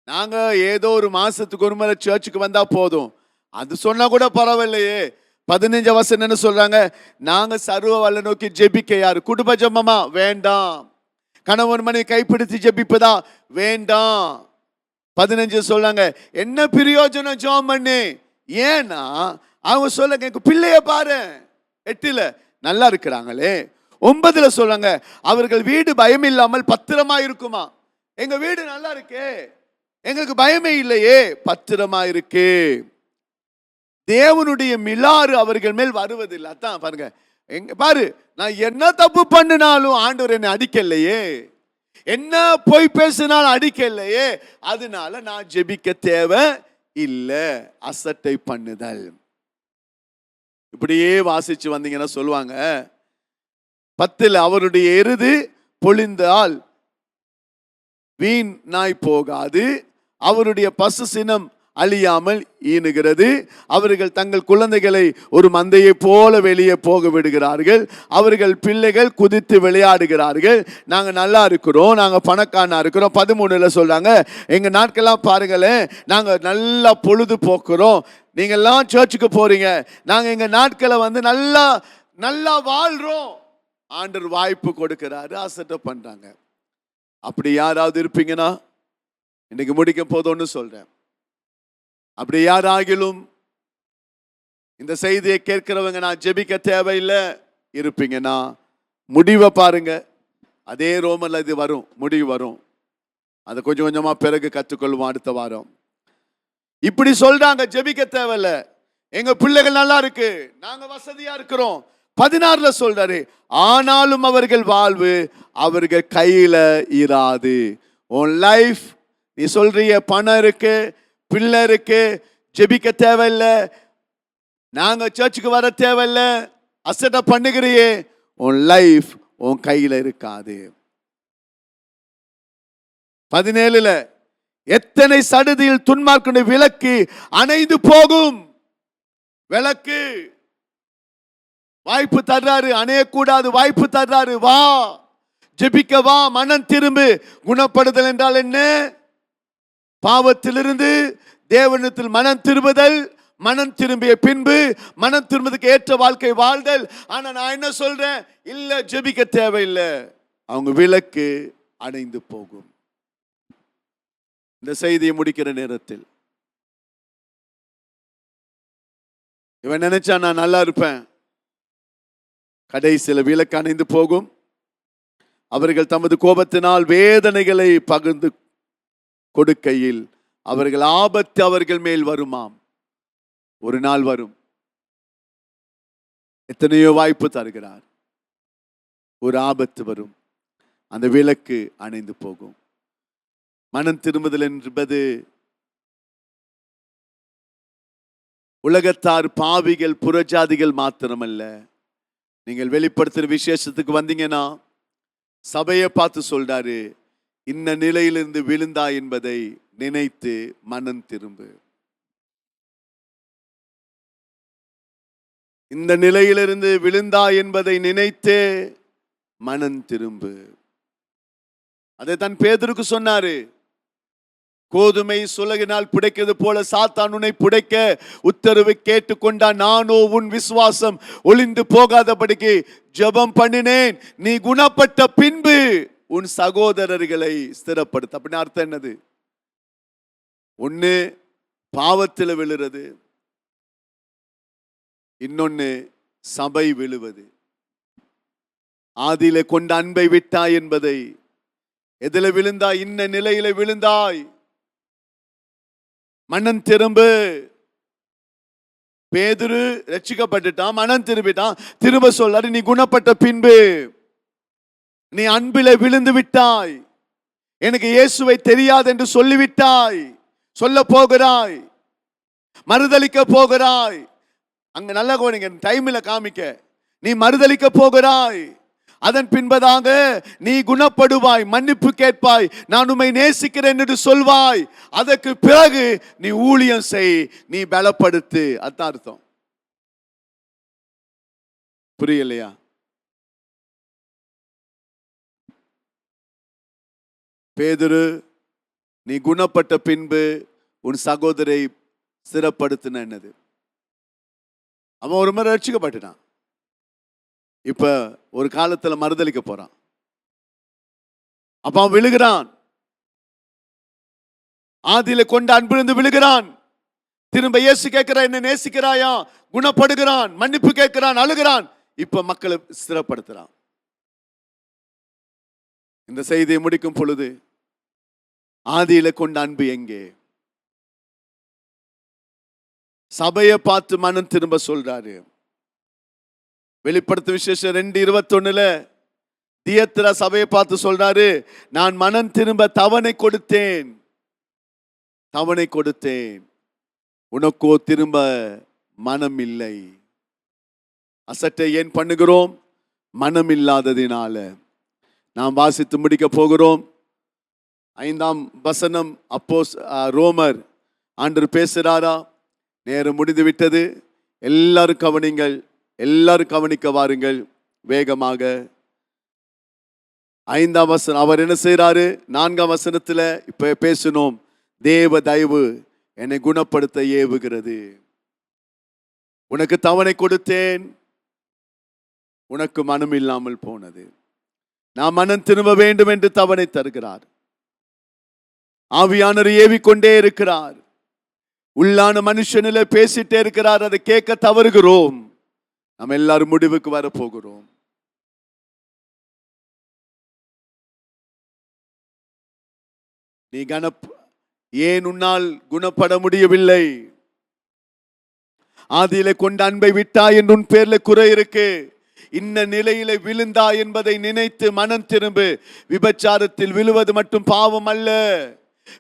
நாங்க ஏதோ ஒரு மாசத்துக்கு ஒரு முறை சர்ச்சுக்கு வந்தா போதும், அது சொன்னா கூட பரவாயில்லையே. 15 வசனம் என்ன சொல்றாங்க? நாங்க சர்வ வல்ல நோக்கி ஜெபிக்க யாரு? குடும்ப ஜெபமா? வேண்டாம். கணவன் மனைவி கைப்பிடித்து ஜெபிப்பதா? வேண்டாம். 15 சொல்றாங்க, என்ன பிரயோஜனம் ஜெபம் பண்ணி? ஏன்னா அவங்க சொல்லுங்க, எங்க பிள்ளைய பாரு. 8 நல்லா இருக்கிறாங்களே. 9 சொல்றாங்க, அவர்கள் வீடு பயம் இல்லாமல் பத்திரமா இருக்குமா. எங்க வீடு நல்லா இருக்கே, எங்களுக்கு பயமே இல்லையே, பத்திரமா இருக்கு. தேவனுடைய மிலாறு அவர்கள் மேல் வருவதில்லை. அதான் பாருங்க, எங்க பாரு, நான் என்ன தப்பு பண்ணினாலும் ஆண்டவர் என்னை அடிக்கலையே, என்ன போய் பேசினாலும் அடிக்கலையே, அதனால நான் ஜெபிக்க தேவை இல்லை. அசட்டை பண்ணுதல். இப்படியே வாசிச்சு வந்தீங்கன்னா சொல்லுவாங்க 10 அவருடைய எருது பொழிந்தால் வீண் நாய் போகாது, அவருடைய பசு சினம் அழியாமல் ஈனுகிறது, அவர்கள் தங்கள் குழந்தைகளை ஒரு மந்தையை போல வெளியே போக விடுகிறார்கள், அவர்கள் பிள்ளைகள் குதித்து விளையாடுகிறார்கள். நாங்க நல்லா இருக்கிறோம், நாங்க பணக்காரனா இருக்கிறோம். 13 சொல்றாங்க, எங்க நாட்கள்லாம் பாருங்களேன், நாங்க நல்லா பொழுது போக்குறோம், நீங்க எல்லாம் சர்ச்சுக்கு போறீங்க, நாங்க எங்க நாட்களை நல்லா நல்லா வாழ்றோம். ஆண்டவர் வாய்ப்பு கொடுக்கிறாரு, அசட்டை பண்றாங்க. அப்படி யாராவது இருப்பீங்கன்னா இன்னைக்கு முடிக்கும் போது ஒன்று சொல்றேன், அப்படி யாராகிலும் இந்த செய்தியை கேட்கிறவங்க நான் ஜெபிக்க தேவையில்லை இருப்பீங்கன்னா முடிவை பாருங்க. அதே ரோமன்ல இது வரும், முடிவு வரும், அதை கொஞ்சம் கொஞ்சமா பிறகு கற்றுக்கொள்வோம் அடுத்த வாரம். இப்படி சொல்றாங்க, ஜெபிக்க தேவையில்ல, எங்க பிள்ளைகள் நல்லா இருக்கு, நாங்க வசதியா இருக்கிறோம். 16 சொல்றாரு, ஆனாலும் அவர்கள் வாழ்வு அவர்கள் கையில இராது. உன் லைஃப், நீ சொல்றிய பணம் இருக்கு, பிள்ளை இருக்கு, ஜெபிக்க தேவையில்லை, நாங்க சர்ச்சுக்கு வர தேவையில்லை, அசட்டை பண்ணுகிறியே, உன் லைஃப் உன் கையில இருக்காது. 17 எத்தனை சடுதியில் துன்மார்க்கனுடைய விளக்கு அணைந்து போகும். விளக்கு வாய்ப்பு தர்றாரு. அணையக்கூடாது, வாய்ப்பு தர்றாரு. வா, ஜெபிக்க வா, மனம் திரும்பு. குணப்படுதல் என்றால் என்ன? பாவத்திலிருந்து தேவனிடத்தில் மனம் திரும்புதல், மனம் திரும்பிய பின்பு மனம் திரும்புவதற்கு ஏற்ற வாழ்க்கை வாழ்தல். ஆனா நான் என்ன சொல்றேன்? இல்ல, ஜெபிக்க தேவையில்லை, அவங்க விளக்கு அணைந்து போகும். இந்த செய்தியை முடிக்கிற நேரத்தில் இவன் நினைச்சா நான் நல்லா இருப்பேன். கடைசியில் விளக்கு அணைந்து போகும். அவர்கள் தமது கோபத்தினால் வேதனைகளை பகிர்ந்து கொடுக்கையில் அவர்கள் ஆபத்து அவர்கள் மேல் வருமாம். ஒரு நாள் வரும். எத்தனையோ வாய்ப்பு தருகிறார். ஒரு ஆபத்து வரும், அந்த விளக்கு அணைந்து போகும். மனம் திரும்புதல் என்பது உலகத்தார், பாவிகள், புறஜாதிகள் மாத்திரமல்ல. நீங்கள் வெளிப்படுத்துற விசேஷத்துக்கு வந்தீங்கன்னா சபையை பார்த்து சொல்றாரு, இந்த நிலையிலிருந்து விழுந்தா என்பதை நினைத்து மனம் திரும்பு. இந்த நிலையிலிருந்து விழுந்தா என்பதை நினைத்து மனம் திரும்பு. அதை தன் பேதுருக்கு சொன்னாரு. கோதுமை சுலகினால் புடைக்கிறது போல சாத்தான் உன்னை புடைக்க உத்தரவு கேட்டுக்கொண்டான். நானோ உன் விசுவாசம் ஒளிந்து போகாதபடிக்கு ஜெபம் பண்ணினேன். நீ குணப்பட்ட பின்பு உன் சகோதரர்களை ஸ்திரப்படுத்த. அப்படின்னு அர்த்தம் என்னது? ஒன்னு பாவத்தில் விழுறது, இன்னொன்னு சபை விழுவது. ஆதியில கொண்ட அன்பை விட்டாய் என்பதை, எதில விழுந்தாய்? இன்ன நிலையில விழுந்தாய், மனம் திரும்பு. பேதுரு ரட்சிக்கப்பட்டுட்டான், மனம் திரும்பிட்டான். திரும்ப சொல்றாரு, நீ குணப்பட்ட பின்பு நீ அன்பில விழுந்து விட்டாய், எனக்கு இயேசுவை தெரியாது என்று சொல்லிவிட்டாய், சொல்ல போகிறாய், மறுதலிக்க போகிறாய். அங்க நல்ல கோணிங்க டைம்ல காமிக்க, நீ மறுதலிக்க போகிறாய். அதன் பின்பதாக நீ குணப்படுவாய், மன்னிப்பு கேட்பாய், நான் உம்மை நேசிக்கிறேன் என்று சொல்வாய். அதற்கு பிறகு நீ ஊழியம் செய், நீ பலப்படுத்து. அதான் அர்த்தம். புரியலையா? பேதுரு, நீ குணப்பட்ட பின்பு உன் சகோதரை ஸ்திரப்படுத்தின என்னது? அவன் ஒரு முறை ரட்சிக்கப்பட்டான், இப்ப ஒரு காலத்துல மறுதலிக்க போறான். அப்ப அவன் விழுகிறான், ஆதியில கொண்ட அன்பிலிருந்து விழுகிறான். திரும்ப இயேசு கேட்கிறான், என்ன நேசிக்கிறாயா? குணப்படுகிறான், மன்னிப்பு கேட்கிறான், அழுகிறான். இப்ப மக்களை ஸ்திரப்படுத்துறான். இந்த செய்தியை முடிக்கும் பொழுது ஆதியில கொண்ட அன்பு எங்கே? சபையை பார்த்து மனம் திரும்ப சொல்றாரு. வெளிப்படுத்து விசேஷம் 2:21 தியத்திரா சபையை பார்த்து சொல்றாரு, நான் மனம் திரும்ப தவணை கொடுத்தேன், தவணை கொடுத்தேன், உனக்கோ திரும்ப மனம் இல்லை. அசட்டை ஏன் பண்ணுகிறோம்? மனம் இல்லாததினால. நாம் வாசித்து முடிக்க போகிறோம். 5ஆம் வசனம். அப்போஸ் ரோமர் ஆண்டவர் பேசுறாரா? நேரம் முடிந்து விட்டது. எல்லாரும் கவனிங்கள், எல்லாரும் கவனிக்க வாருங்கள் வேகமாக. 5ஆம் வசனம் அவர் என்ன செய்யறாரு? 4ஆம் வசனத்துல இப்ப பேசணும். தேவ தயவு என்னை குணப்படுத்த ஏவுகிறது. உனக்கு தவணை கொடுத்தேன், உனக்கு மனம் இல்லாமல் போனது. நான் மனம் திரும்ப வேண்டும் என்று தவணை தருகிறார். ஆவியானவர் ஏவிக்கொண்டே இருக்கிறார். உள்ளான மனுஷனில பேசிட்டே இருக்கிறார். அதை கேட்க தவறுகிறோம். நம்ம எல்லாரும் முடிவுக்கு வர போகிறோம். நீ ஏன் உன்னால் குணப்பட முடியவில்லை? ஆதியில கொண்ட அன்பை விட்டாய் என்று உன் பேர்ல குறை இருக்கு. இந்த நிலையில விழுந்தா என்பதை நினைத்து மனம் திரும்பு. விபச்சாரத்தில் விழுவது மட்டும் பாவம் அல்ல.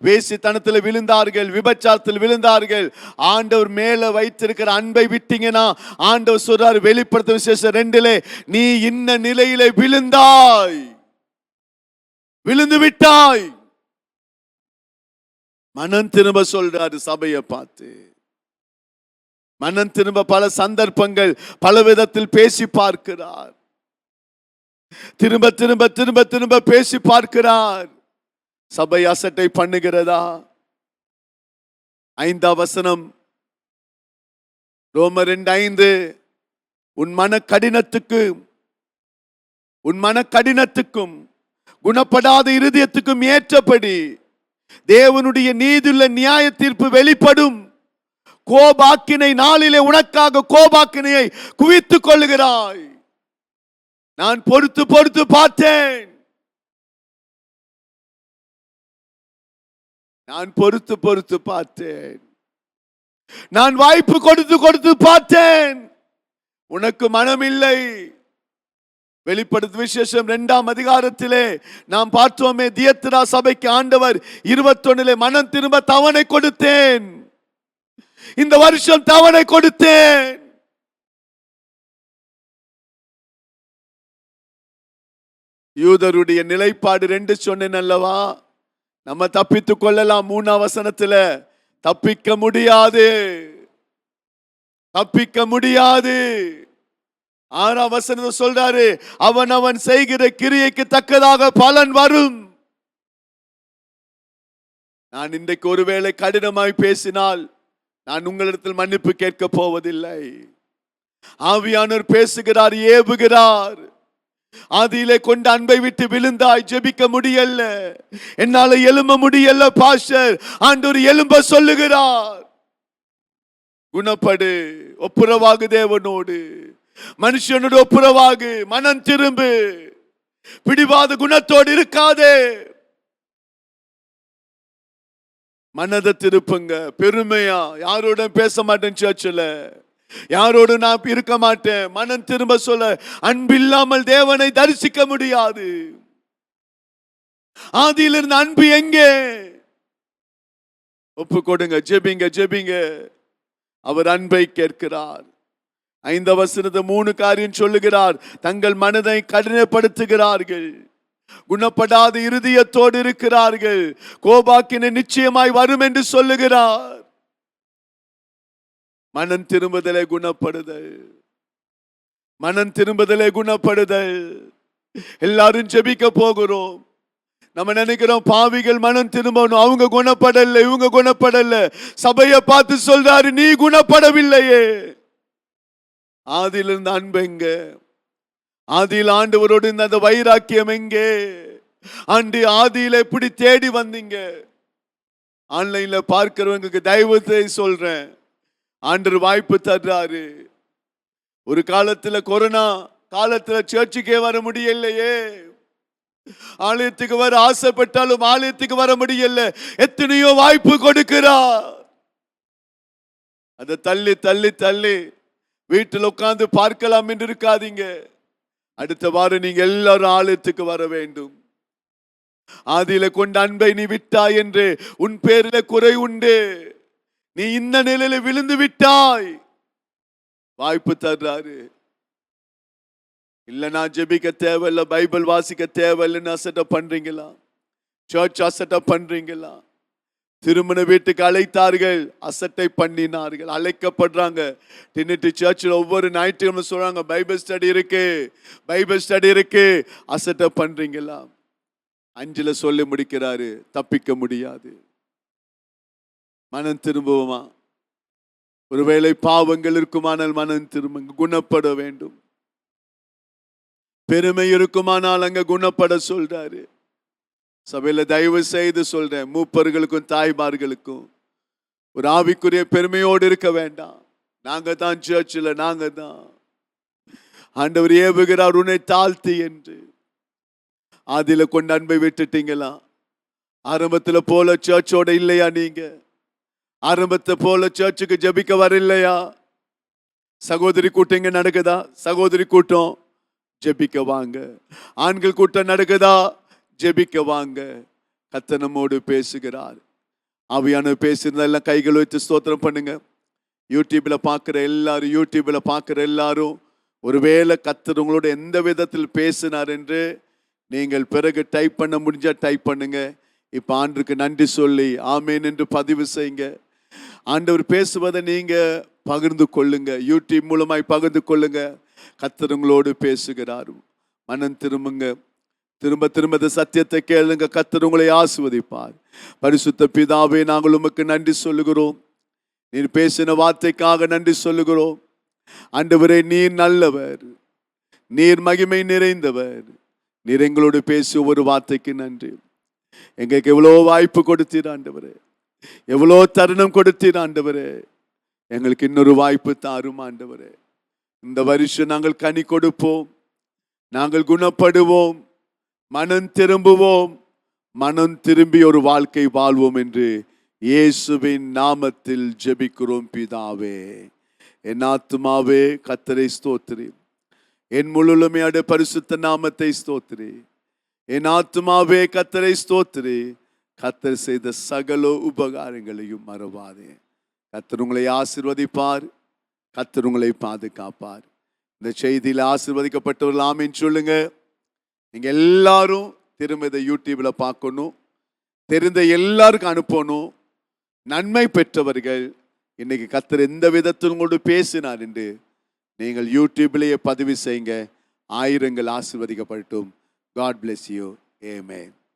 வேசித்தனத்தில் விழுந்தார்கள், விபச்சாரத்தில் விழுந்தார்கள். ஆண்டவர் மேல வைத்திருக்கிற அன்பை விட்டீங்கன்னா ஆண்டவர் சொல்றாரு வெளிப்படுத்தும் விசேஷம் 2 நீ இந்த நிலையில விழுந்தாய், விழுந்து விட்டாய். மனம் திரும்ப சொல்றாரு சபையை பார்த்து. மனம் திரும்ப பல சந்தர்ப்பங்கள் பல விதத்தில் பேசி பார்க்கிறார். திரும்ப திரும்ப திரும்ப திரும்ப பேசி பார்க்கிறார். சபை அசட்டை பண்ணுகிறதா? 5ஆம் வசனம், ரோமர் 2:5, உன் மன கடினத்துக்கும் குணப்படாத இருதயத்துக்கும் ஏற்றபடி தேவனுடைய நீதியுள்ள நியாய தீர்ப்பு வெளிப்படும். கோபாக்கினை நாளிலே உனக்காக கோபாக்கினையை குவித்துக் கொள்ளுகிறாய். நான் பொறுத்து பொறுத்து பார்த்தேன். நான் பொறுத்து பொறுத்து பார்த்தேன். நான் வாய்ப்பு கொடுத்து கொடுத்து பார்த்தேன். உனக்கு மனம் இல்லை. வெளிப்படுத்து விசேஷம் 2ஆம் அதிகாரத்திலே நாம் பார்த்தோமே, தியத்திரா சபைக்கு ஆண்டவர் 21 மனம் திரும்ப தவணை கொடுத்தேன். இந்த வருஷம் தவணை கொடுத்தேன். யூதருடைய நிலைப்பாடு 2 சொன்னேன் அல்லவா? நம்ம தப்பித்துக் கொள்ளலாம். 3ஆம் வசனத்துல தப்பிக்க முடியாது, தப்பிக்க முடியாது. 6ஆம் வசனத்தை சொல்றாரு, அவன் செய்கிற கிரியைக்கு தக்கதாக பலன் வரும். நான் இன்றைக்கு ஒருவேளை கடினமாய் பேசினால் நான் உங்களிடத்தில் மன்னிப்பு கேட்க போவதில்லை. ஆவியானவர் பேசுகிறார், ஏவுகிறார். ஆதியிலே கொண்ட அன்பை விட்டு விழுந்தாய், ஜெபிக்க முடியல, என்னால எழும்ப முடியல பாஸ்டர். ஆண்டவர் எழும்ப சொல்லுகிறார். குணப்படு, ஒப்புரவாகு தேவனோடு, மனுஷனோடு ஒப்புரவாகு, மனம் திரும்பு, பிடிவாத குணத்தோடு இருக்காதே. மனதை திருப்புங்க. பெருமையா யாரோட பேச மாட்டேன், சர்ச்சில் யாரோடு நான் இருக்க மாட்டேன். மனம் திரும்ப சொல்ல, அன்பில்லாமல் தேவனை தரிசிக்க முடியாது. ஆதியிலிருந்து அன்பு எங்கே? ஒப்பு கொடுங்க, ஜெபிங்க ஜெபிங்க. அவர் அன்பை கேட்கிறார். 5ஆம் வசனத்தை 3 காரியம் சொல்லுகிறார். தங்கள் மனதை கடினப்படுத்துகிறார்கள், குணப்படாத இருதயத்தோடு இருக்கிறார்கள், கோபாக்கினை நிச்சயமாய் வரும் என்று சொல்லுகிறார். மனம் திரும்புதலே குணப்படுதல், மனம் திரும்புதலே குணப்படுதல். எல்லாரும் ஜெபிக்க போகிறோம். நம்ம நினைக்கிறோம் பாவிகள் மனம் திரும்பணும், அவங்க குணப்படல, இவங்க குணப்படல. சபையை பார்த்து சொல்றாரு, நீ குணப்படவில்லையே. ஆதியிலிருந்து அன்பு எங்க? ஆதியில் ஆண்டவரோடு இருந்த அந்த வைராக்கியம் எங்கே? ஆதியில எப்படி தேடி வந்தீங்க? ஆன்லைன்ல பார்க்கிறவங்களுக்கு தயவு சொல்றேன், ஆண்டவர் வாய்ப்பு தர்றாரு. ஒரு காலத்துல கொரோனா காலத்துல சர்ச்சுக்கே வர முடியலையே, ஆலயத்துக்கு வர ஆசைப்பட்டாலும் ஆலயத்துக்கு வர முடியல. எத்தனையோ வாய்ப்பு கொடுக்கிறார். அதை தள்ளி தள்ளி தள்ளி வீட்டில் உட்கார்ந்து பார்க்கலாம் என்று இருக்காதீங்க. அடுத்த வாரம் நீங்க எல்லாரும் ஆலயத்துக்கு வர வேண்டும். ஆதியில கொண்ட அன்பை நீ விட்டாய் என்று உன் பேரில குறை உண்டு. நீ இந்த நிலையில விழுந்து விட்டாய். வாய்ப்பு தர்றாரு. இல்ல நான் ஜெபிக்க தேவையில்லை, பைபிள் வாசிக்க தேவையில்லைன்னு அசட்டை பண்றீங்களா? சர்ச் அசட்டை பண்றீங்களா? திருமண வீட்டுக்கு அழைத்தார்கள், அசட்டை பண்ணினார்கள். அழைக்கப்படுறாங்க. டினிட்டி சர்ச்சில் ஒவ்வொரு ஞாயிற்றுக்கிழமை சொல்றாங்க, பைபிள் ஸ்டடி இருக்கு, பைபிள் ஸ்டடி இருக்கு. அசட்டை பண்றீங்களா? 5ல சொல்லி முடிக்கிறாரு, தப்பிக்க முடியாது. மனம் திரும்புவோமா? ஒருவேளை பாவங்கள் இருக்குமானால் மனம் திரும்ப, குணப்பட வேண்டும். பெருமை இருக்குமானால் அங்க குணப்பட சொல்றாரு. சபையில தயவு செய்து சொல்றேன், மூப்பர்களுக்கும் தாய்மார்களுக்கும் ஒரு ஆவிக்குரிய பெருமையோடு இருக்க வேண்டாம். நாங்க தான் சர்ச்சில், நாங்க தான். ஆண்டவர் ஏவுகிறார், உன்னை தாழ்த்தி என்று. ஆதியில கொண்ட அன்பை விட்டுட்டீங்களா? ஆரம்பத்துல போல சர்ச்சோட இல்லையா? நீங்க ஆரம்பத்தை போல சர்ச்சுக்கு ஜெபிக்க வர இல்லையா? சகோதரி கூட்டம் இங்க நடக்குதா? சகோதரி கூட்டம் ஜெபிக்க வாங்க. ஆண்கள் கூட்டம் நடக்குதா? ஜெபிக்க வாங்க. கர்த்தர் நம்மோடு பேசுகிறார். ஆவியானவர் பேசுறதெல்லாம் கைகள் வைத்து ஸ்தோத்திரம் பண்ணுங்க. யூடியூப்ல பார்க்கிற எல்லாரும் ஒருவேளை கர்த்தர் உங்களோட எந்த விதத்தில் பேசினார் என்று நீங்கள் பிறகு டைப் பண்ண முடிஞ்சா டைப் பண்ணுங்க. இப்ப ஆண்டவருக்கு நன்றி சொல்லி ஆமேன் என்று பதிவு செய்யுங்க. ஆண்டவர் பேசுவதை நீங்க பகிர்ந்து கொள்ளுங்க. யூடியூப் மூலமாய் பகிர்ந்து கொள்ளுங்க. கர்த்தர் உங்களோடு பேசுகிறார். மனம் திரும்புங்க. திரும்ப திரும்ப இந்த சத்தியத்தை கேளுங்க. கர்த்தர் உங்களை ஆசீர்வதிப்பார். பரிசுத்த பிதாவே, நாங்கள் உமக்கு நன்றி சொல்லுகிறோம். நீர் பேசின வார்த்தைக்காக நன்றி சொல்லுகிறோம். ஆண்டவரே, நீர் நல்லவர், நீர் மகிமை நிறைந்தவர். நீர் எங்களோடு பேசி ஒவ்வொரு வார்த்தைக்கு நன்றி. எங்களுக்கு எவ்வளோ வாய்ப்பு கொடுத்தீர் ஆண்டவரே, எவ்வளோ தருணம் கொடுத்தீர் ஆண்டவரே. எங்களுக்கு இன்னொரு வாய்ப்பு தாரும் ஆண்டவரே. இந்த வருஷம் நாங்கள் கனி கொடுப்போம், நாங்கள் குணப்படுவோம், மனம் திரும்புவோம், மனம் திரும்பி ஒரு வாழ்க்கை வாழ்வோம் என்று இயேசுவின் நாமத்தில் ஜெபிக்கிறோம் பிதாவே. என் ஆத்துமாவே கர்த்தரை ஸ்தோத்திரி, என் முழுமையோட பரிசுத்த நாமத்தை ஸ்தோத்திரி. என் ஆத்துமாவே கர்த்தரை ஸ்தோத்திரி, கர்த்தர் செய்த சகல உபகாரங்களையும் மறவாதே. கர்த்தர் உங்களை ஆசீர்வதிப்பார், கர்த்தர் உங்களை பாதுகாப்பார். இந்த செய்தியில் ஆசீர்வதிக்கப்பட்டவர்கள் ஆமீன் சொல்லுங்க. நீங்க எல்லாரும் திரும்ப இதை யூடியூப்ல பார்க்கணும், தெரிந்த எல்லாருக்கும் அனுப்பணும். நன்மை பெற்றவர்கள் இன்னைக்கு கர்த்தர் எந்த விதத்தில் உங்களோடு பேசினார் என்று நீங்கள் யூடியூப்லேயே பதிவு செய்யுங்க. ஆயிரங்கள் ஆசீர்வதிக்கப்படட்டும். God bless you. Amen.